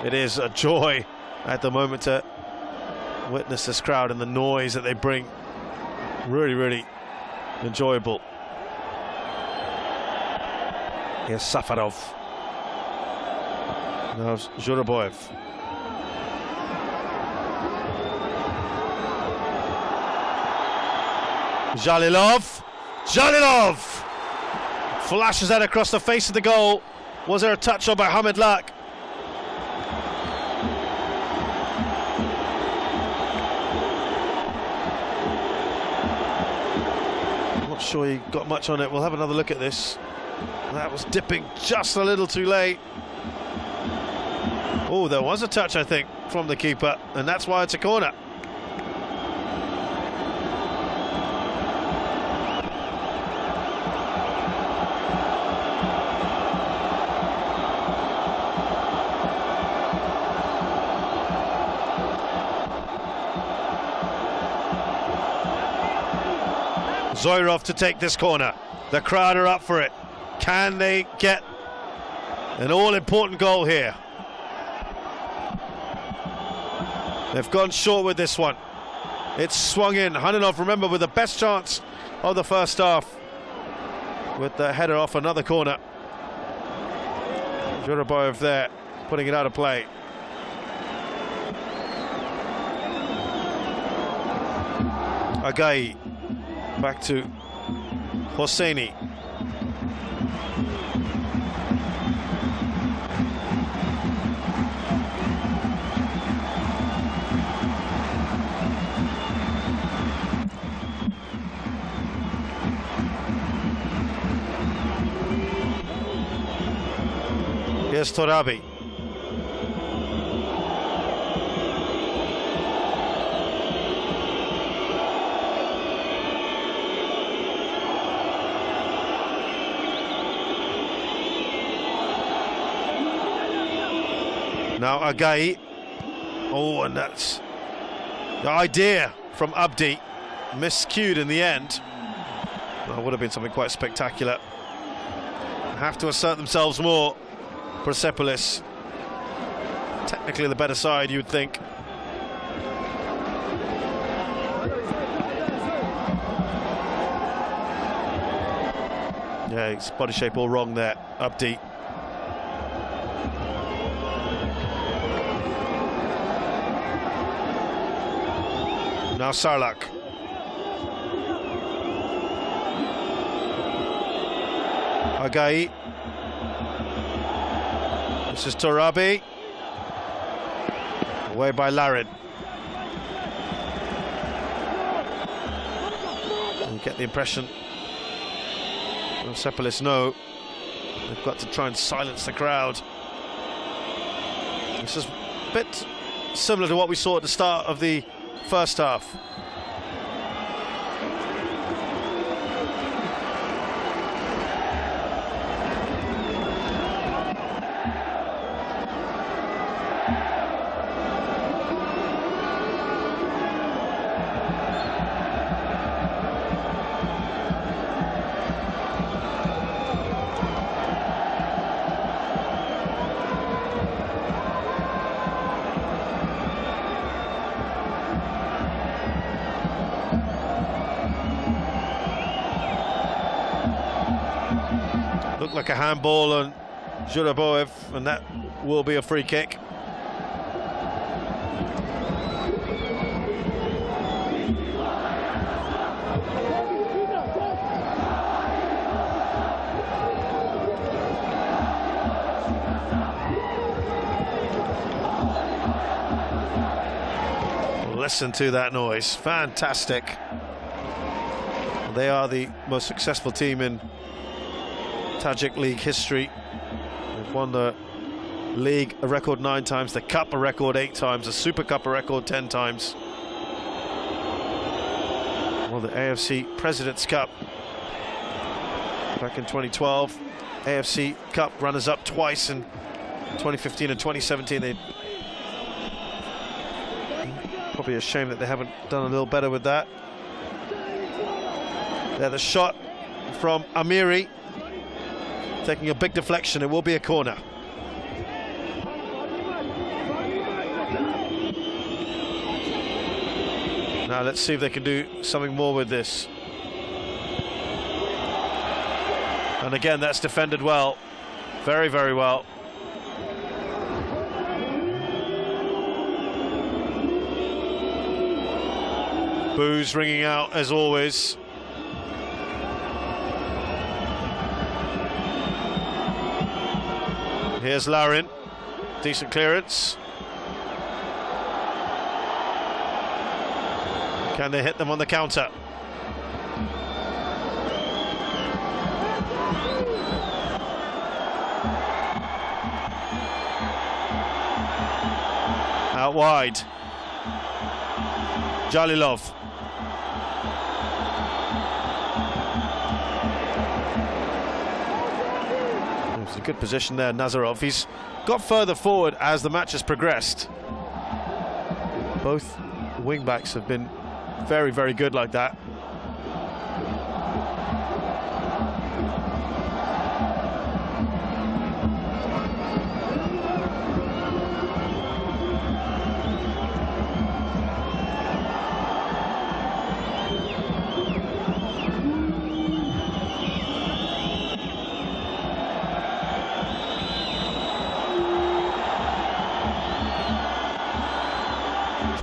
It is a joy at the moment to witness this crowd and the noise that they bring. Really enjoyable. Here's Safarov. Now Zhuraboyev. Jalilov flashes that across the face of the goal. Was there a touch on by Hamid Luck? Sure he got much on it. We'll have another look at this. That was dipping just a little too late. Oh, there was a touch, I think, from the keeper, and that's why it's a corner. Zoirov to take this corner. The crowd are up for it. Can they get an all-important goal here? They've gone short with this one. It's swung in. Hananov, remember, with the best chance of the first half, with the header off another corner. Juraboyev there, putting it out of play. Agai, back to Hosseini. Here's Torabi. Now Agai. Oh, and that's the idea from Abdi. Miscued in the end. That would have been something quite spectacular. Have to assert themselves more. Persepolis, technically the better side, you would think. Yeah, his body shape all wrong there, Abdi. Now Sarlak. Agai. This is Torabi. Away by Larin. You get the impression Persepolis know they've got to try and silence the crowd. This is a bit similar to what we saw at the start of the first half. Looked like a handball on Juraboyev, and that will be a free kick. Listen to that noise, fantastic. They are the most successful team in Tajik League history. They've won the league a record 9 times, the cup a record 8 times, the Super Cup a record 10 times. Won the AFC President's Cup back in 2012. AFC Cup runners-up twice in 2015 and 2017. They probably a shame that they haven't done a little better with that. There, the shot from Amiri. Taking a big deflection, it will be a corner. Now let's see if they can do something more with this. And again, that's defended well. Very, very well. Boos ringing out as always. Here's Larin, decent clearance. Can they hit them on the counter? Out wide. Jalilov. Good position there, Nazarov. He's got further forward as the match has progressed. Both wing-backs have been very, very good like that.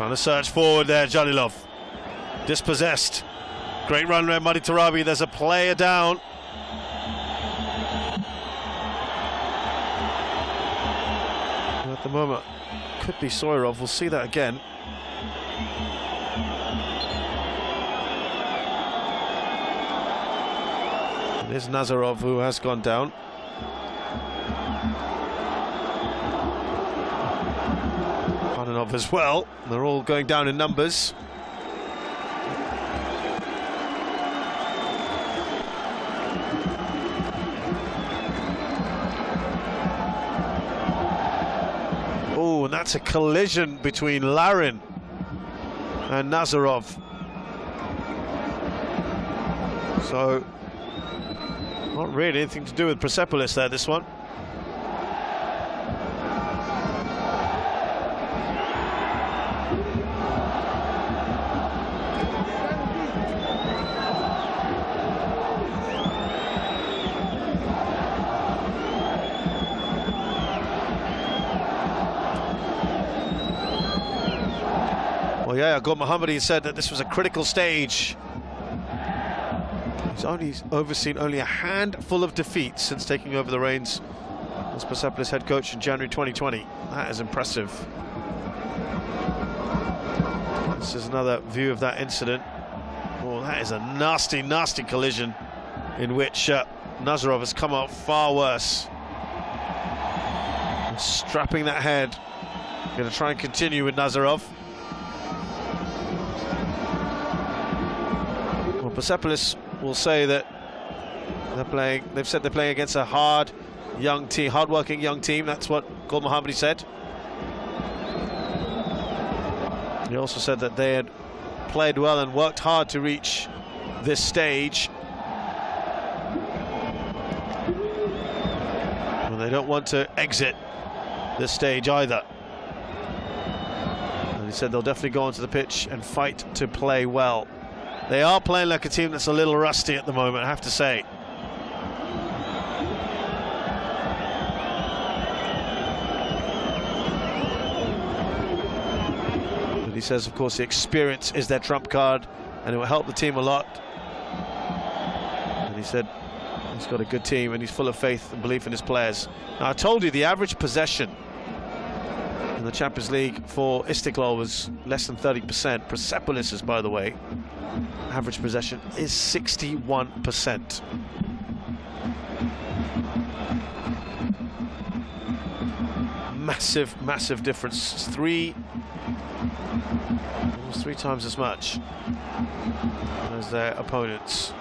Trying to search forward there, Jalilov. Dispossessed. Great run there, Madi Tarabi. There's a player down. And at the moment, could be Soyrov. We'll see that again. It is Nazarov who has gone down. Pardenov as well. They're all going down in numbers. Oh, and that's a collision between Larin and Nazarov. So, not really anything to do with Persepolis there, this one. Well, yeah, Gul Mohammadi said that this was a critical stage. He's overseen only a handful of defeats since taking over the reins as Persepolis head coach in January 2020. That is impressive. This is another view of that incident. Oh, that is a nasty, nasty collision in which Nazarov has come out far worse. Strapping that head. Going to try and continue with Nazarov. Well, Persepolis will say that they've said they're playing against a hard-working young team. That's what Gul Mohammadi said. He also said that they had played well and worked hard to reach this stage. And they don't want to exit this stage either. And he said they'll definitely go onto the pitch and fight to play well. They are playing like a team that's a little rusty at the moment, I have to say. But he says, of course, the experience is their trump card, and it will help the team a lot. And he said he's got a good team, and he's full of faith and belief in his players. Now, I told you the average possession in the Champions League for Istiklol was less than 30%. Persepolis, by the way, average possession is 61%. Massive, massive difference. Almost three times as much as their opponents.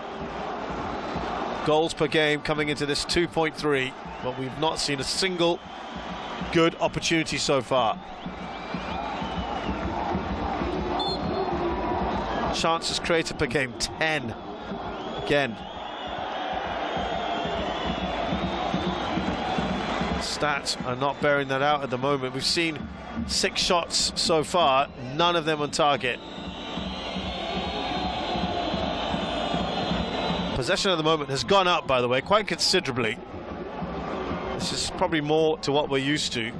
Goals per game coming into this 2.3, but we've not seen a single good opportunity so far. Chances created per game, 10 again. Stats are not bearing that out at the moment. We've seen 6 shots so far, none of them on target. Possession at the moment has gone up, by the way, quite considerably. This is probably more to what we're used to.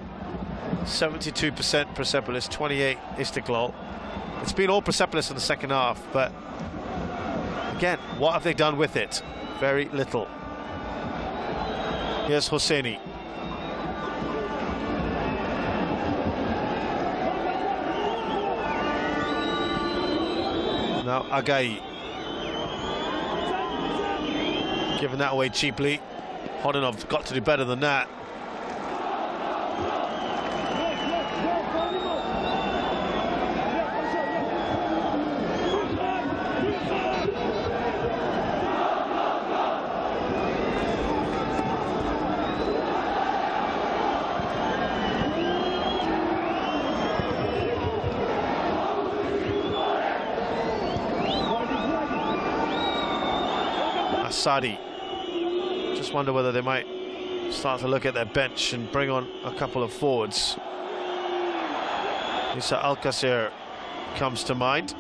72% Persepolis, 28 Istiklol. It's been all Persepolis in the second half, but again, what have they done with it? Very little. Here's Hosseini. Now Agai. Giving that away cheaply. Hodanov's got to do better than that. Asadi. Just wonder whether they might start to look at their bench and bring on a couple of forwards. Isa Alcacer comes to mind.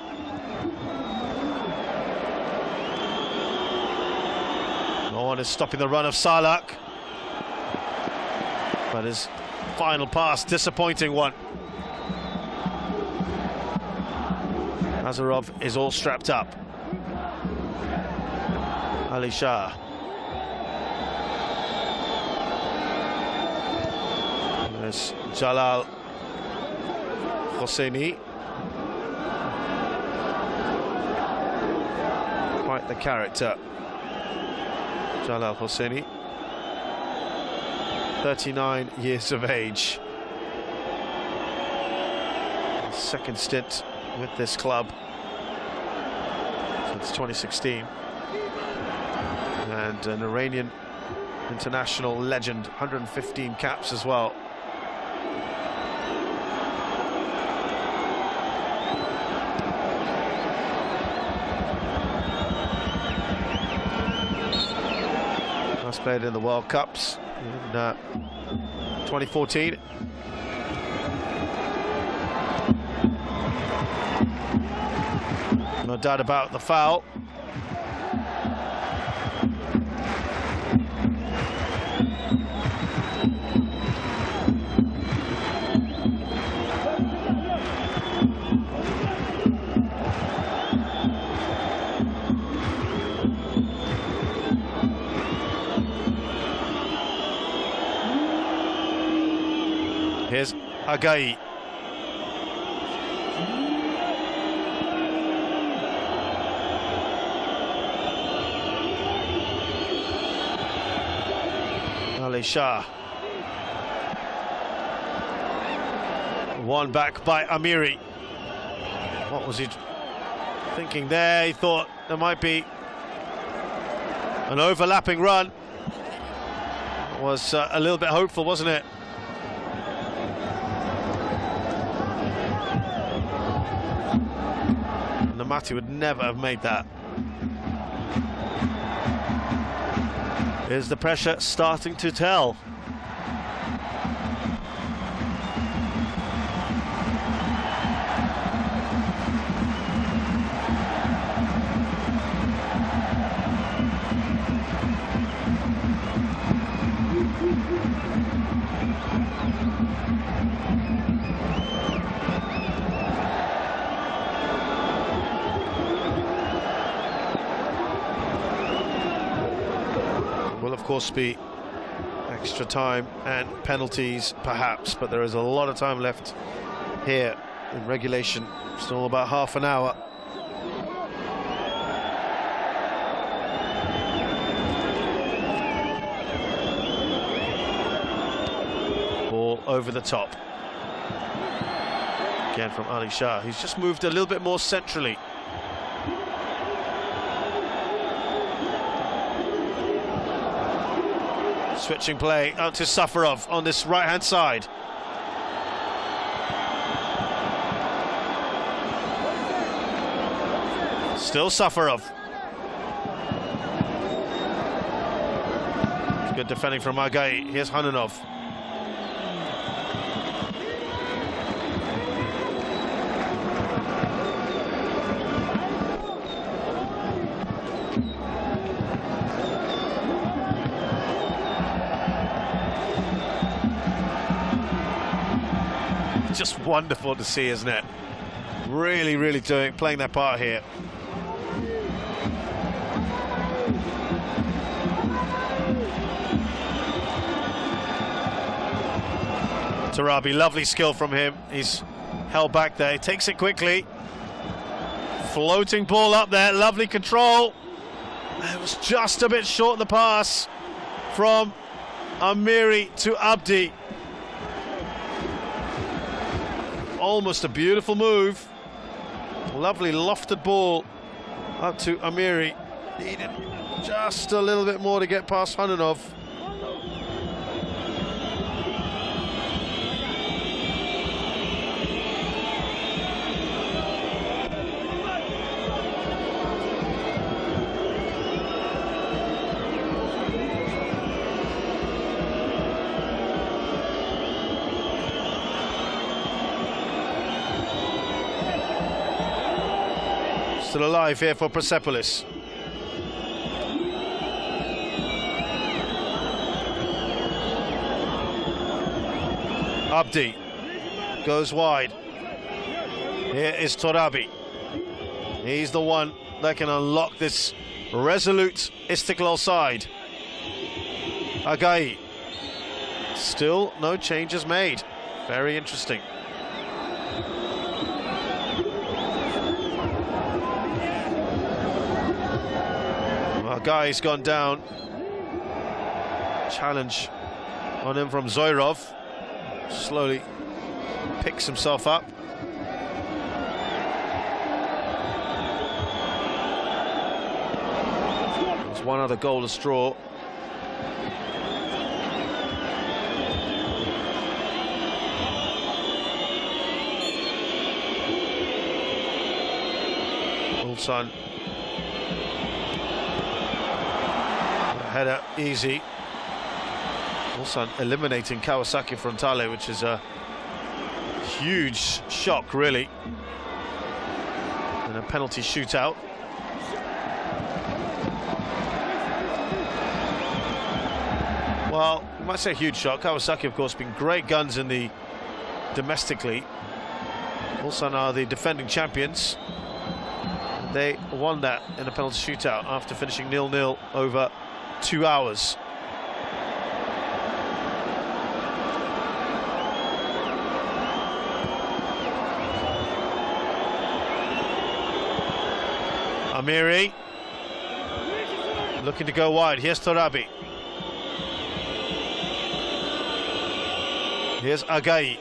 No one is stopping the run of Salak, but his final pass, disappointing one. Nazarov is all strapped up. Ali Shah. There's Jalal Hosseini. Quite the character. Jalal Hosseini. 39 years of age. Second stint with this club since 2016. And an Iranian international legend, 115 caps as well. Last played in the World Cups in 2014. No doubt about the foul. Here's Agai. Ali Shah. One back by Amiri. What was he thinking there? He thought there might be an overlapping run. It was a little bit hopeful, wasn't it? Namati would never have made that. Is the pressure starting to tell? Will of course be extra time and penalties perhaps, but there is a lot of time left here in regulation. Still about half an hour. Ball over the top. Again from Ali Shah. He's just moved a little bit more centrally. Switching play out to Safarov on this right-hand side. Still Safarov. Good defending from Agai. Here's Hananov. Just wonderful to see, isn't it? Really, really playing their part here. Tarabi, lovely skill from him. He's held back there. He takes it quickly. Floating ball up there. Lovely control. It was just a bit short the pass from Amiri to Abdi. Almost a beautiful move. Lovely lofted ball up to Amiri. Needed just a little bit more to get past Hananov. Still alive here for Persepolis. Abdi goes wide. Here is Torabi. He's the one that can unlock this resolute Istiklol side. Agai. Still no changes made. Very interesting. Agai's gone down. Challenge on him from Zoirov. Slowly picks himself up. There's one other goal to straw. Ulsan. Header easy. Ulsan eliminating Kawasaki Frontale, which is a huge shock, really, in a penalty shootout. Well, you might say huge shock. Kawasaki, of course, been great guns in the domestically. Ulsan are the defending champions. They won that in a penalty shootout after finishing 0-0 over 2 hours. Amiri looking to go wide. Here's Torabi. Here's Agai.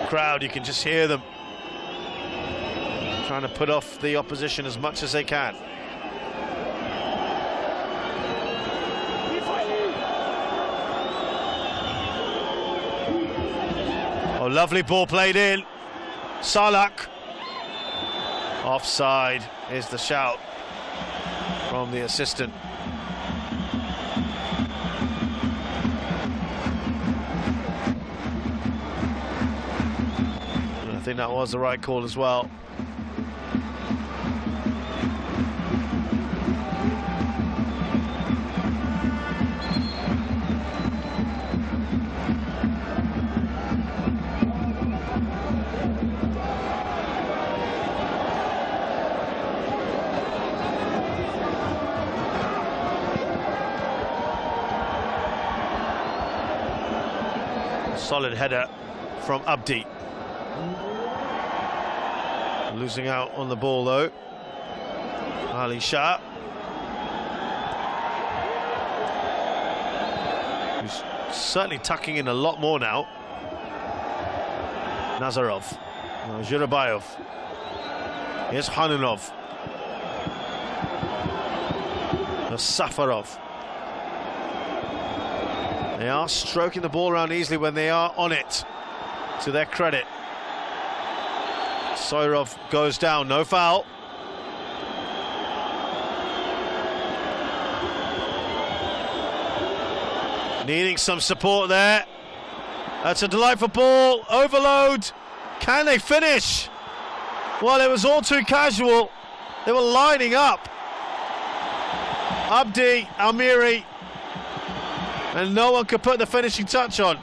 Crowd, you can just hear them trying to put off the opposition as much as they can. Oh, lovely ball played in. Salak. Offside is the shout from the assistant. I think that was the right call as well. Solid header from Abdi. Losing out on the ball though. Ali Shah, who's certainly tucking in a lot more now. Nazarov, Zhirabayov. Here's Hanunov. Safarov. They are stroking the ball around easily when they are on it, to their credit. Zoirov goes down, no foul. Needing some support there. That's a delightful ball, overload. Can they finish? Well, it was all too casual. They were lining up. Abdi, Almiri, and no one could put the finishing touch on.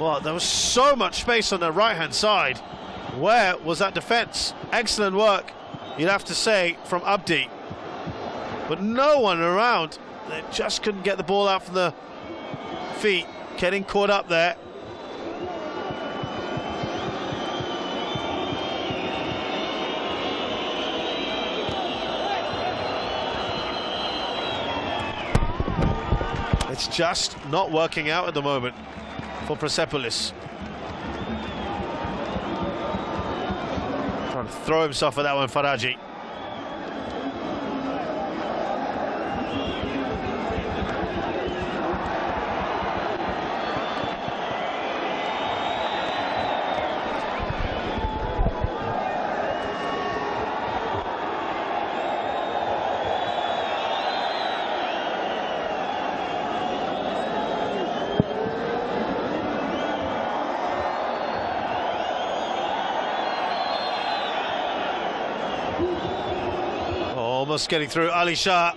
Well, there was so much space on the right-hand side. Where was that defence? Excellent work, you'd have to say, from Abdi. But no one around. They just couldn't get the ball out from the feet, getting caught up there. It's just not working out at the moment for Persepolis. Trying to throw himself at that one, Faraji. almost getting through. Ali Shah.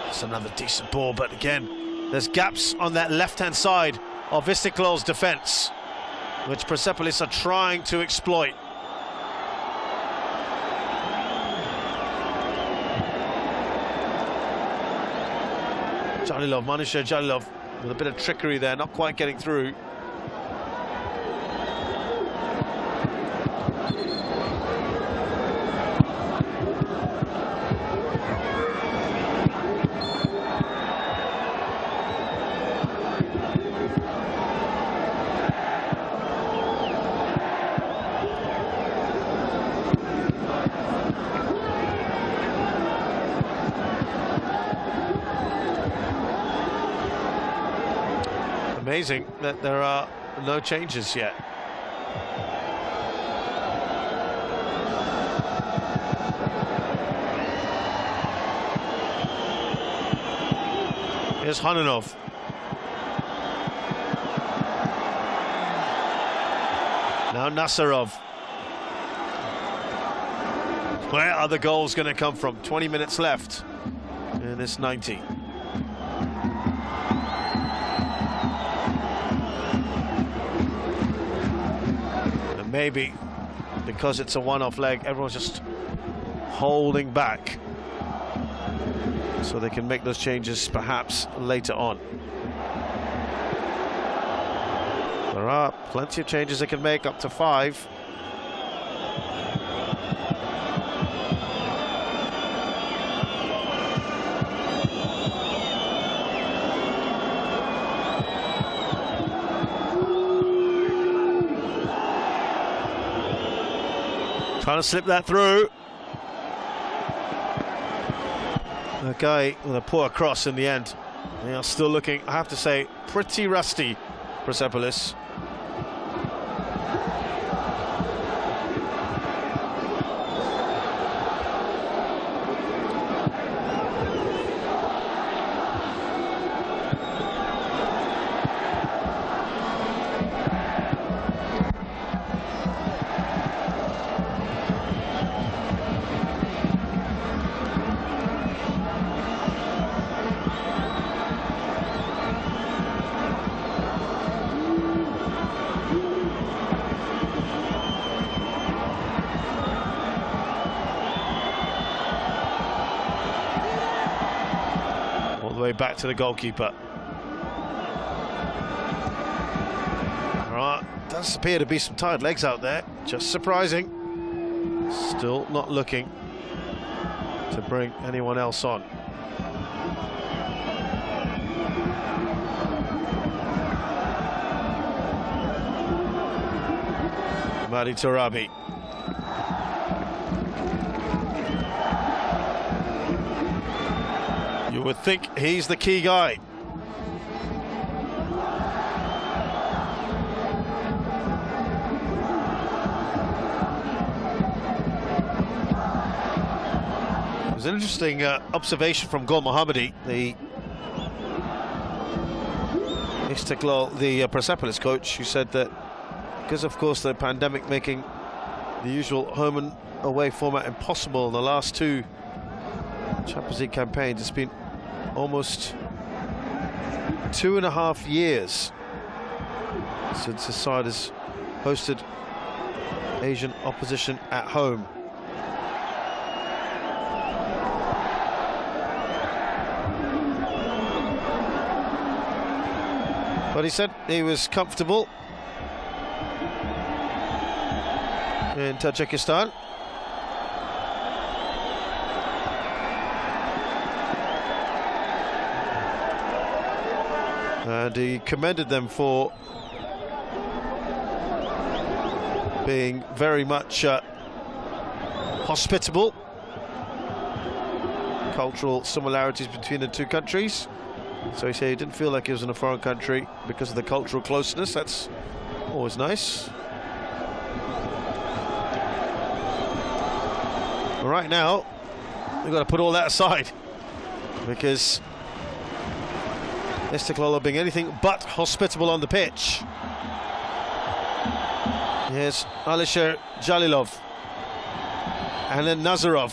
It's another decent ball, but again, there's gaps on that left-hand side of Istiklol's defence, which Persepolis are trying to exploit. Jalilov, Manusher Jalilov, with a bit of trickery there, not quite getting through. Amazing that there are no changes yet. Here's Hananov. Now Nasarov. Where are the goals going to come from? 20 minutes left in this 90. Maybe because it's a one-off leg, everyone's just holding back so they can make those changes perhaps later on. There are plenty of changes they can make, up to 5. Trying to slip that through. A guy with a poor cross in the end. They are still looking, I have to say, pretty rusty, Persepolis. Way back to the goalkeeper. All right, does appear to be some tired legs out there. Just surprising. Still not looking to bring anyone else on. Madi Torabi. You would think he's the key guy. It was an interesting observation from Gol Mohammadi, the Istiklol, the Persepolis coach, who said that because, of course, the pandemic making the usual home and away format impossible in the last 2 Champions League campaigns, it's been almost 2.5 years since the side has hosted Asian opposition at home. But he said he was comfortable in Tajikistan. And he commended them for being very much hospitable. Cultural similarities between the 2 countries. So he said he didn't feel like he was in a foreign country because of the cultural closeness. That's always nice. But right now, we've got to put all that aside because Istiklol are being anything but hospitable on the pitch. Here's Alisher Jalilov. And then Nazarov.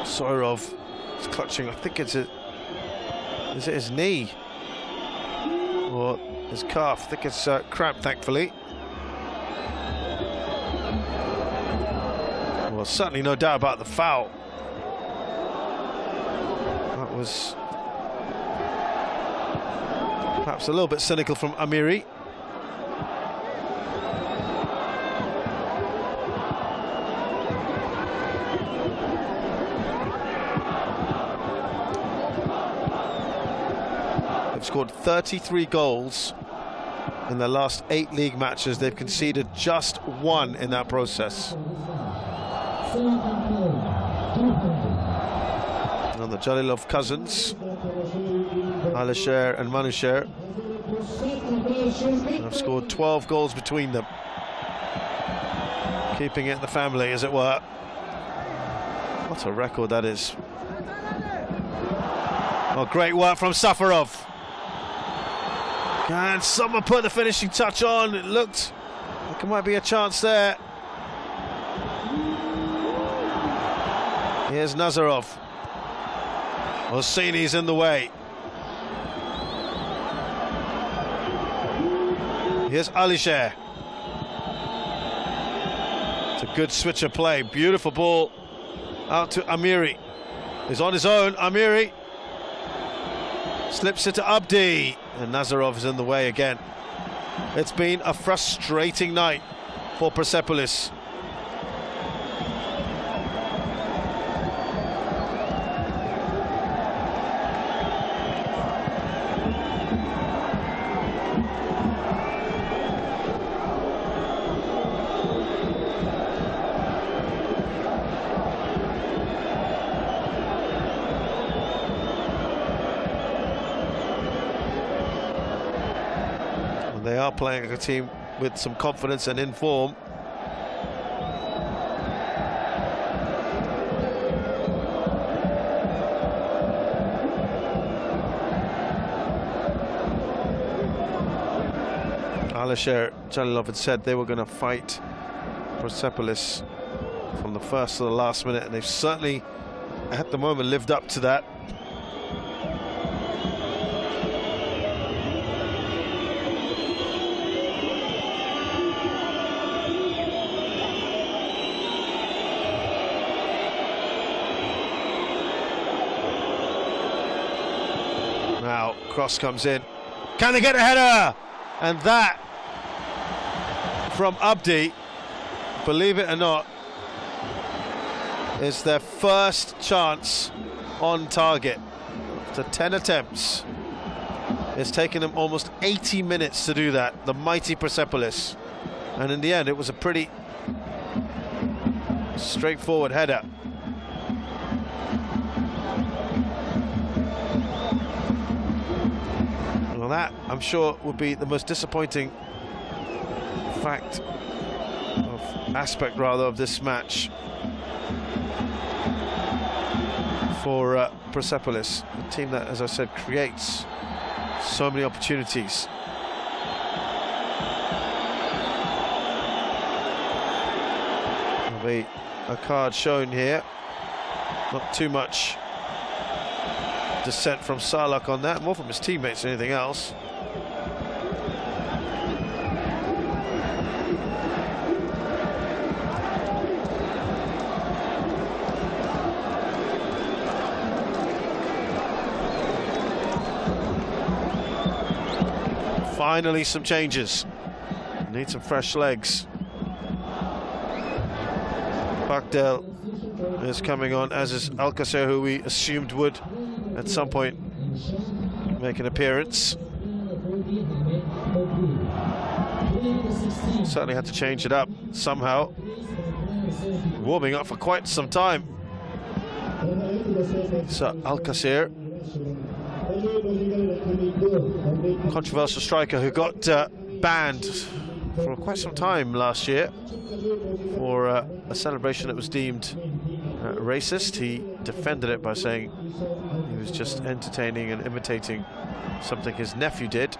Soirov is clutching, I think it's is it his knee or his calf? I think it's cramped, thankfully. Well, certainly no doubt about the foul. That was perhaps a little bit cynical from Amiri. Scored 33 goals in their last 8 league matches. They've conceded just 1 in that process. And the Jalilov cousins, Alisher and Manusher, have scored 12 goals between them, keeping it in the family, as it were. What a record that is. Oh, great work from Safarov. And someone put the finishing touch on. It looked like there might be a chance there. Here's Nazarov. Orsini's in the way. Here's Alisher. It's a good switch of play. Beautiful ball out to Amiri. He's on his own. Amiri slips it to Abdi. And Nazarov is in the way again. It's been a frustrating night for Persepolis. They are playing like a team with some confidence and in form. Alisher Jalilov had said they were going to fight Persepolis from the first to the last minute, and they've certainly, at the moment, lived up to that. Now, cross comes in. Can they get a header? And that from Abdi, believe it or not, is their first chance on target. After 10 attempts. It's taken them almost 80 minutes to do that, the mighty Persepolis. And in the end, it was a pretty straightforward header. Well, that, I'm sure, would be the most disappointing aspect of this match for Persepolis, a team that, as I said, creates so many opportunities. There'll be a card shown here. Not too much dissent from Salak on that, more from his teammates than anything else. Finally some changes. Need some fresh legs. Bakdel is coming on, as is Alcacer, who we assumed would at some point make an appearance. Certainly had to change it up somehow. Warming up for quite some time. So Alcacer, controversial striker who got banned for quite some time last year for a celebration that was deemed racist. He defended it by saying he was just entertaining and imitating something his nephew did,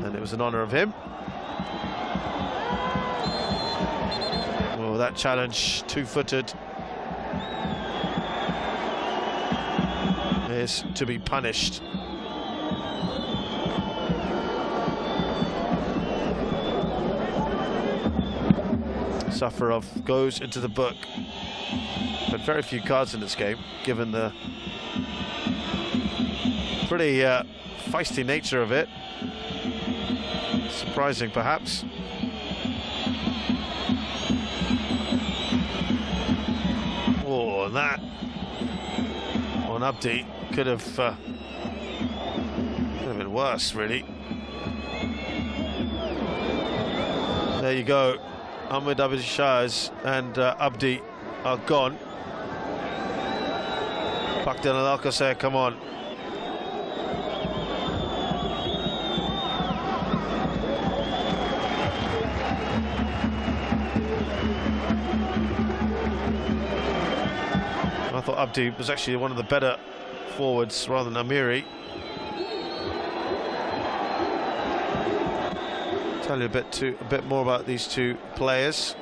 and it was in honor of him. Oh, that challenge, two-footed, is to be punished. Safarov goes into the book, but very few cards in this game, given the pretty feisty nature of it. Surprising, perhaps. Oh, and that on Abdi could have been worse, really. There you go. Ahmed Abdishaz and Abdi are gone. Pakdil and Alcacer, come on. I thought Abdi was actually one of the better forwards rather than Amiri. Tell you a bit more about these two players.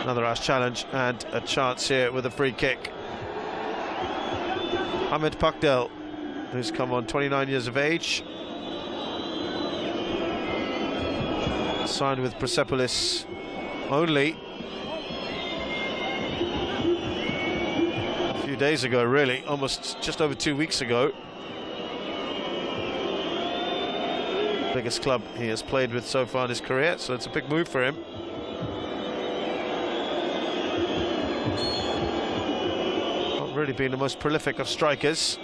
Another rash challenge and a chance here with a free kick. Ahmed Pakdil, who's come on 29 years of age, signed with Persepolis only a few days ago, really, almost just over 2 weeks ago. Biggest club he has played with so far in his career, so it's a big move for him. Not really been the most prolific of strikers.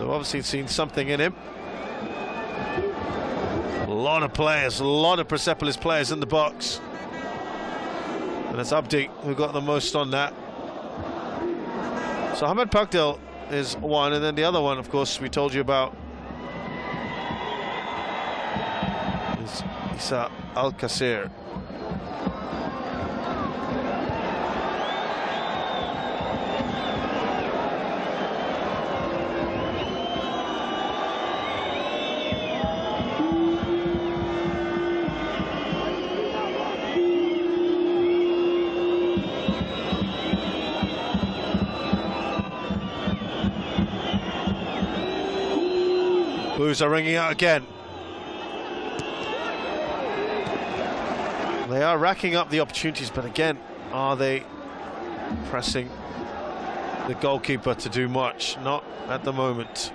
Obviously seen something in him. A lot of players, a lot of Persepolis players in the box. And it's Abdi who got the most on that. So Ahmed Pakdil is one, and then the other one, of course, we told you about is Isa Alcacer. Boos are ringing out again. They are racking up the opportunities, but again, are they pressing the goalkeeper to do much? Not at the moment.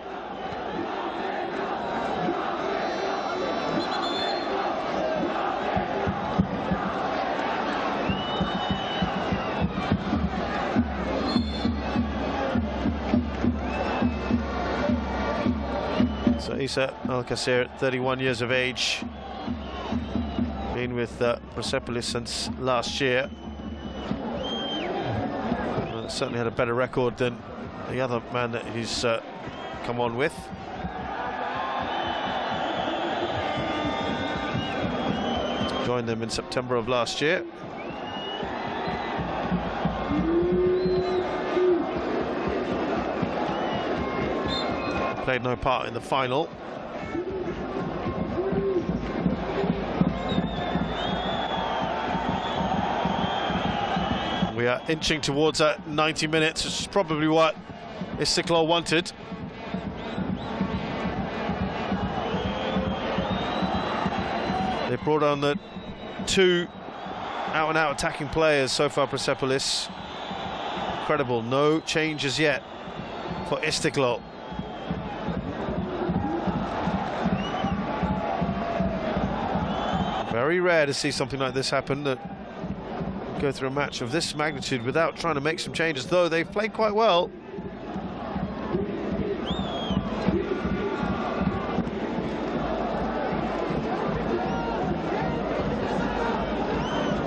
So Isa Alcacer, 31 years of age, been with Persepolis since last year. Certainly had a better record than the other man that he's come on with. Joined them in September of last year. Played no part in the final. We are inching towards 90 minutes, which is probably what Istiklol wanted. They brought on the two out-and-out attacking players so far, Persepolis. Incredible, no changes yet for Istiklol. Very rare to see something like this happen, that go through a match of this magnitude without trying to make some changes, though they've played quite well.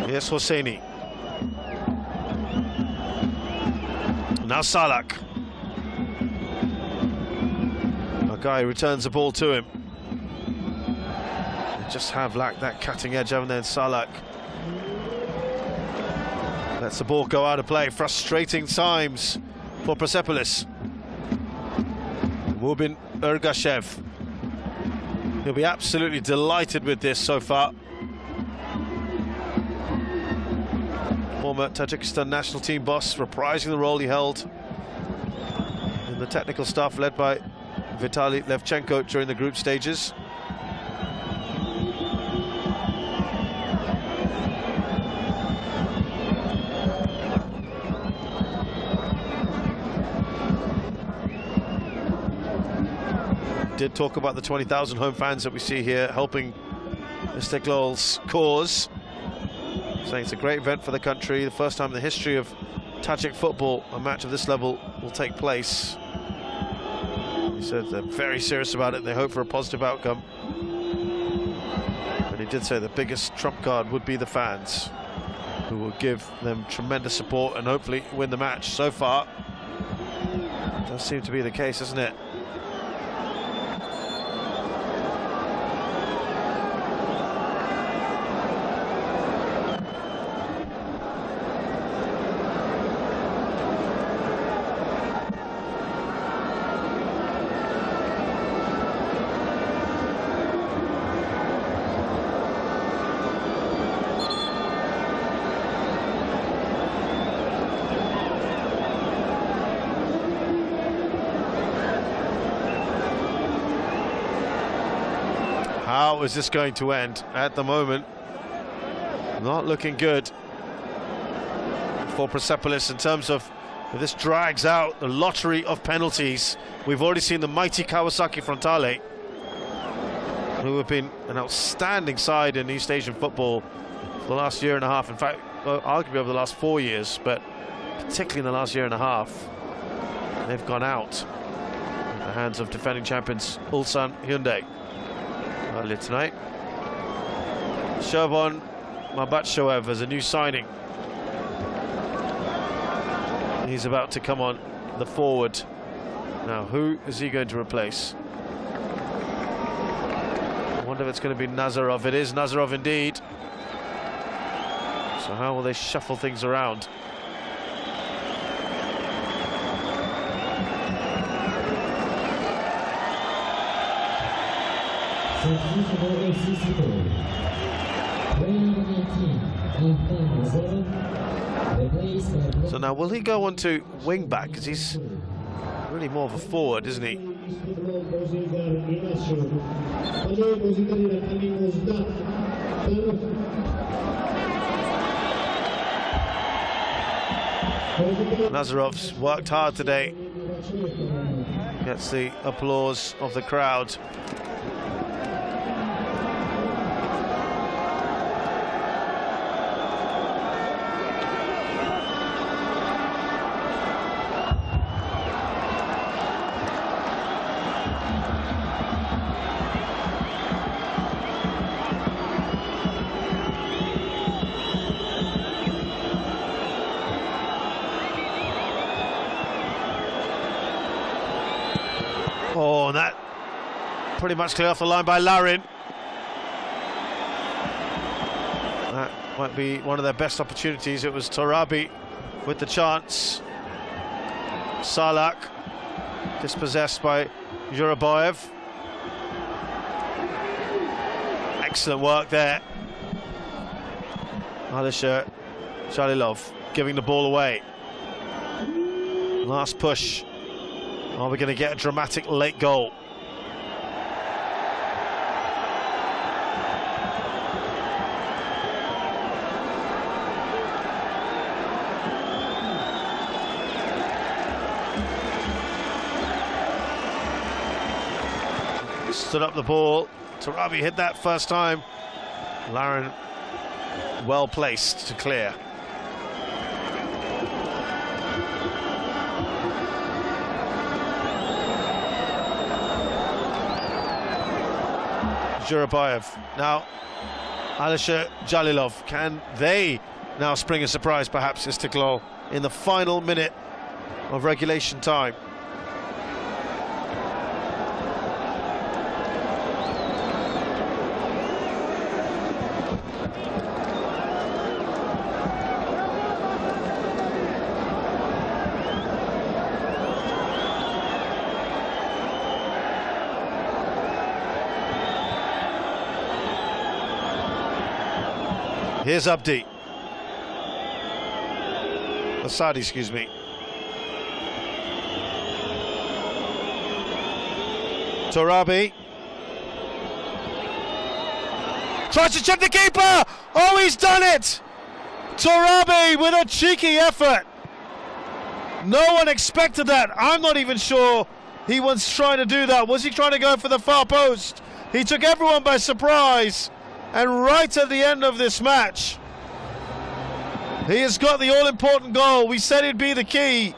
Here's Hosseini. Now Salak. A guy returns the ball to him. They just have lacked that cutting edge, haven't they? And Salak lets the ball go out of play. Frustrating times for Persepolis. Mubin Ergashev. He'll be absolutely delighted with this so far. Former Tajikistan national team boss, reprising the role he held in the technical staff led by Vitaly Levchenko during the group stages. Did talk about the 20,000 home fans that we see here helping Istiklol's cause, saying it's a great event for the country, the first time in the history of Tajik football a match of this level will take place. He said they're very serious about it, they hope for a positive outcome. And he did say the biggest trump card would be the fans, who will give them tremendous support and hopefully win the match. So far, it does seem to be the case, doesn't it? How is this going to end? At the moment, not looking good for Persepolis in terms of if this drags out the lottery of penalties. We've already seen the mighty Kawasaki Frontale, who have been an outstanding side in East Asian football for the last year and a half. In fact, arguably over the last 4 years, but particularly in the last year and a half, they've gone out in the hands of defending champions Ulsan Hyundai. Earlier tonight, Shervan Mabatshoev as a new signing. He's about to come on the forward. Now, who is he going to replace? I wonder if it's going to be Nazarov. It is Nazarov indeed. So how will they shuffle things around? So now, will he go on to wing back? Because he's really more of a forward, isn't he? Nazarov's worked hard today. Gets the applause of the crowd. Oh, and that pretty much clear off the line by Larin. That might be one of their best opportunities. It was Torabi with the chance. Salak dispossessed by Juraboyev. Excellent work there. Alisher Shalilov giving the ball away. Last push. Are we going to get a dramatic late goal? Stood up the ball. Torabi hit that first time. Larin well placed to clear. Jurabayev. Now, Alisher Jalilov. Can they now spring a surprise, perhaps, Istiklol, in the final minute of regulation time? Here's Abdi. Asadi, excuse me. Torabi. Tries to chip the keeper! Oh, he's done it! Torabi with a cheeky effort. No one expected that. I'm not even sure he was trying to do that. Was he trying to go for the far post? He took everyone by surprise. And right at the end of this match, he has got the all-important goal. We said he'd be the key.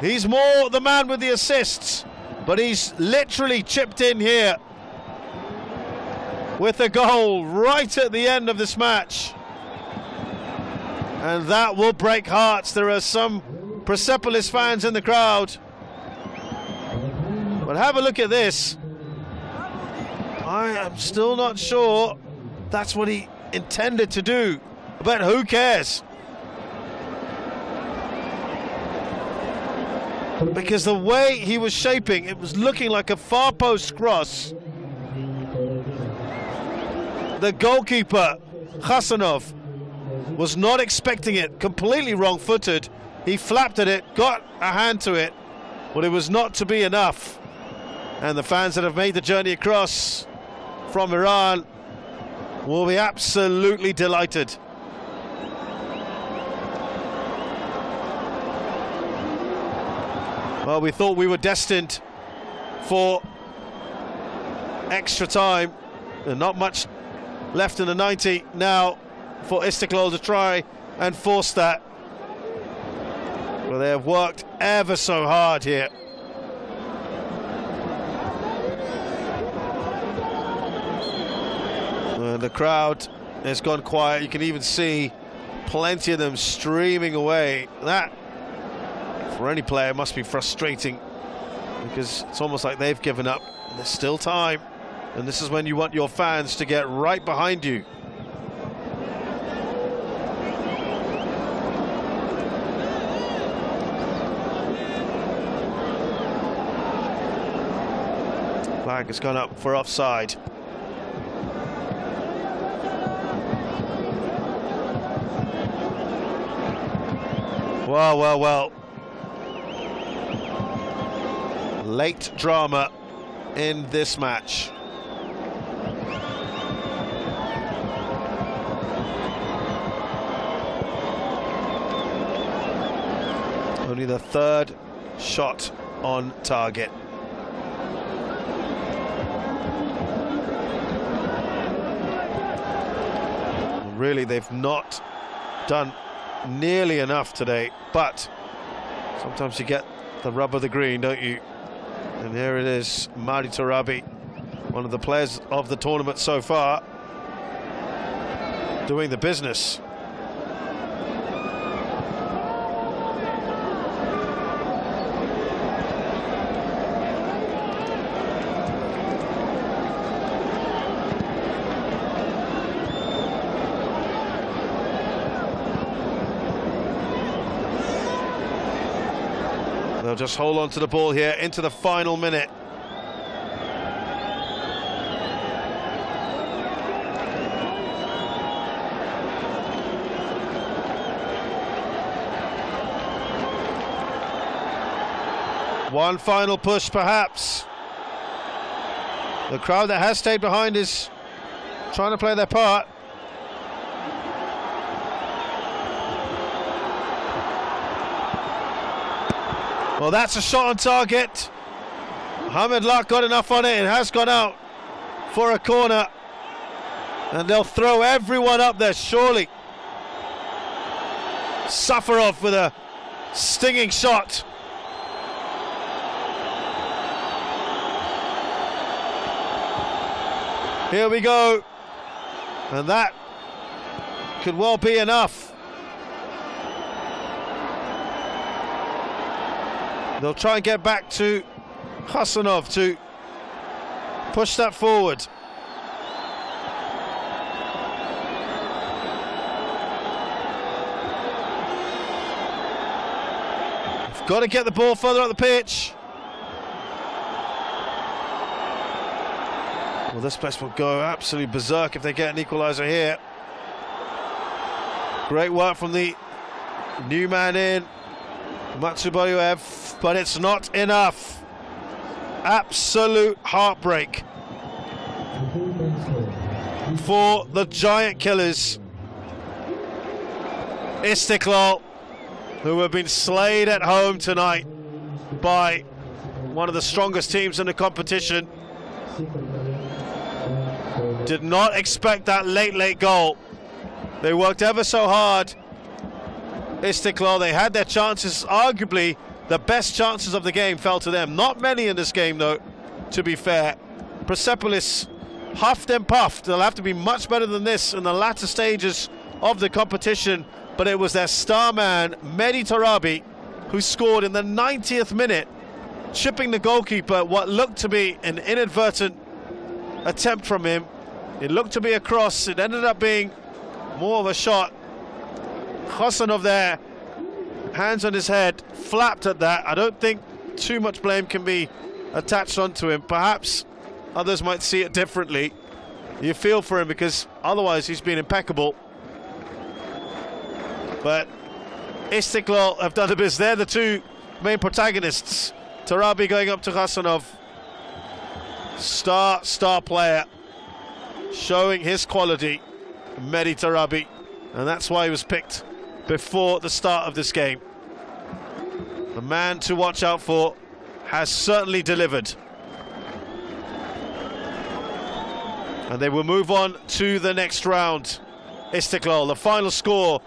He's more the man with the assists, but he's literally chipped in here with a goal right at the end of this match. And that will break hearts. There are some Persepolis fans in the crowd. But have a look at this. I am still not sure that's what he intended to do, but who cares? Because the way he was shaping, it was looking like a far post cross. The goalkeeper, Hasanov, was not expecting it, completely wrong-footed. He flapped at it, got a hand to it, but it was not to be enough. And the fans that have made the journey across from Iran will be absolutely delighted. Well, we thought we were destined for extra time. There's not much left in the 90 now for Istiklol to try and force that. Well, they have worked ever so hard here. The crowd has gone quiet. You can even see plenty of them streaming away. That, for any player, must be frustrating, because it's almost like they've given up. And there's still time, and this is when you want your fans to get right behind you. Flag has gone up for offside. Well, well, well. Late drama in this match. Only the third shot on target. Really, they've not done nearly enough today, but sometimes you get the rub of the green, don't you? And here it is, Madi Torabi, one of the players of the tournament so far, doing the business. They'll just hold on to the ball here into the final minute. One final push, perhaps. The crowd that has stayed behind is trying to play their part. Well, that's a shot on target. Mohamed Lak got enough on it. It has gone out for a corner. And they'll throw everyone up there, surely. Safarov with a stinging shot. Here we go. And that could well be enough. They'll try and get back to Hasanov to push that forward. You've got to get the ball further up the pitch. Well, this place will go absolutely berserk if they get an equaliser here. Great work from the new man in, Matsuboyev, but it's not enough. Absolute heartbreak for the giant killers. Istiklol, who have been slayed at home tonight by one of the strongest teams in the competition. Did not expect that late goal. They worked ever so hard. Istiklol, they had their chances. Arguably, the best chances of the game fell to them. Not many in this game, though, to be fair. Persepolis huffed and puffed. They'll have to be much better than this in the latter stages of the competition. But it was their star man, Mehdi Tarabi, who scored in the 90th minute, chipping the goalkeeper. What looked to be an inadvertent attempt from him. It looked to be a cross. It ended up being more of a shot. Hasanov there, hands on his head, flapped at that. I don't think too much blame can be attached onto him. Perhaps others might see it differently. You feel for him because otherwise he's been impeccable. But Istiklol have done the biz. They're the two main protagonists. Tarabi going up to Hasanov. Star player, showing his quality, Mehdi Tarabi, and that's why he was picked before the start of this game. The man to watch out for has certainly delivered. And they will move on to the next round. Istiklol, the final score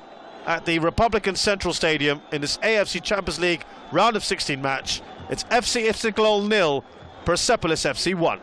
at the Republican Central Stadium in this AFC Champions League round of 16 match. It's FC Istiklol 0, Persepolis FC 1.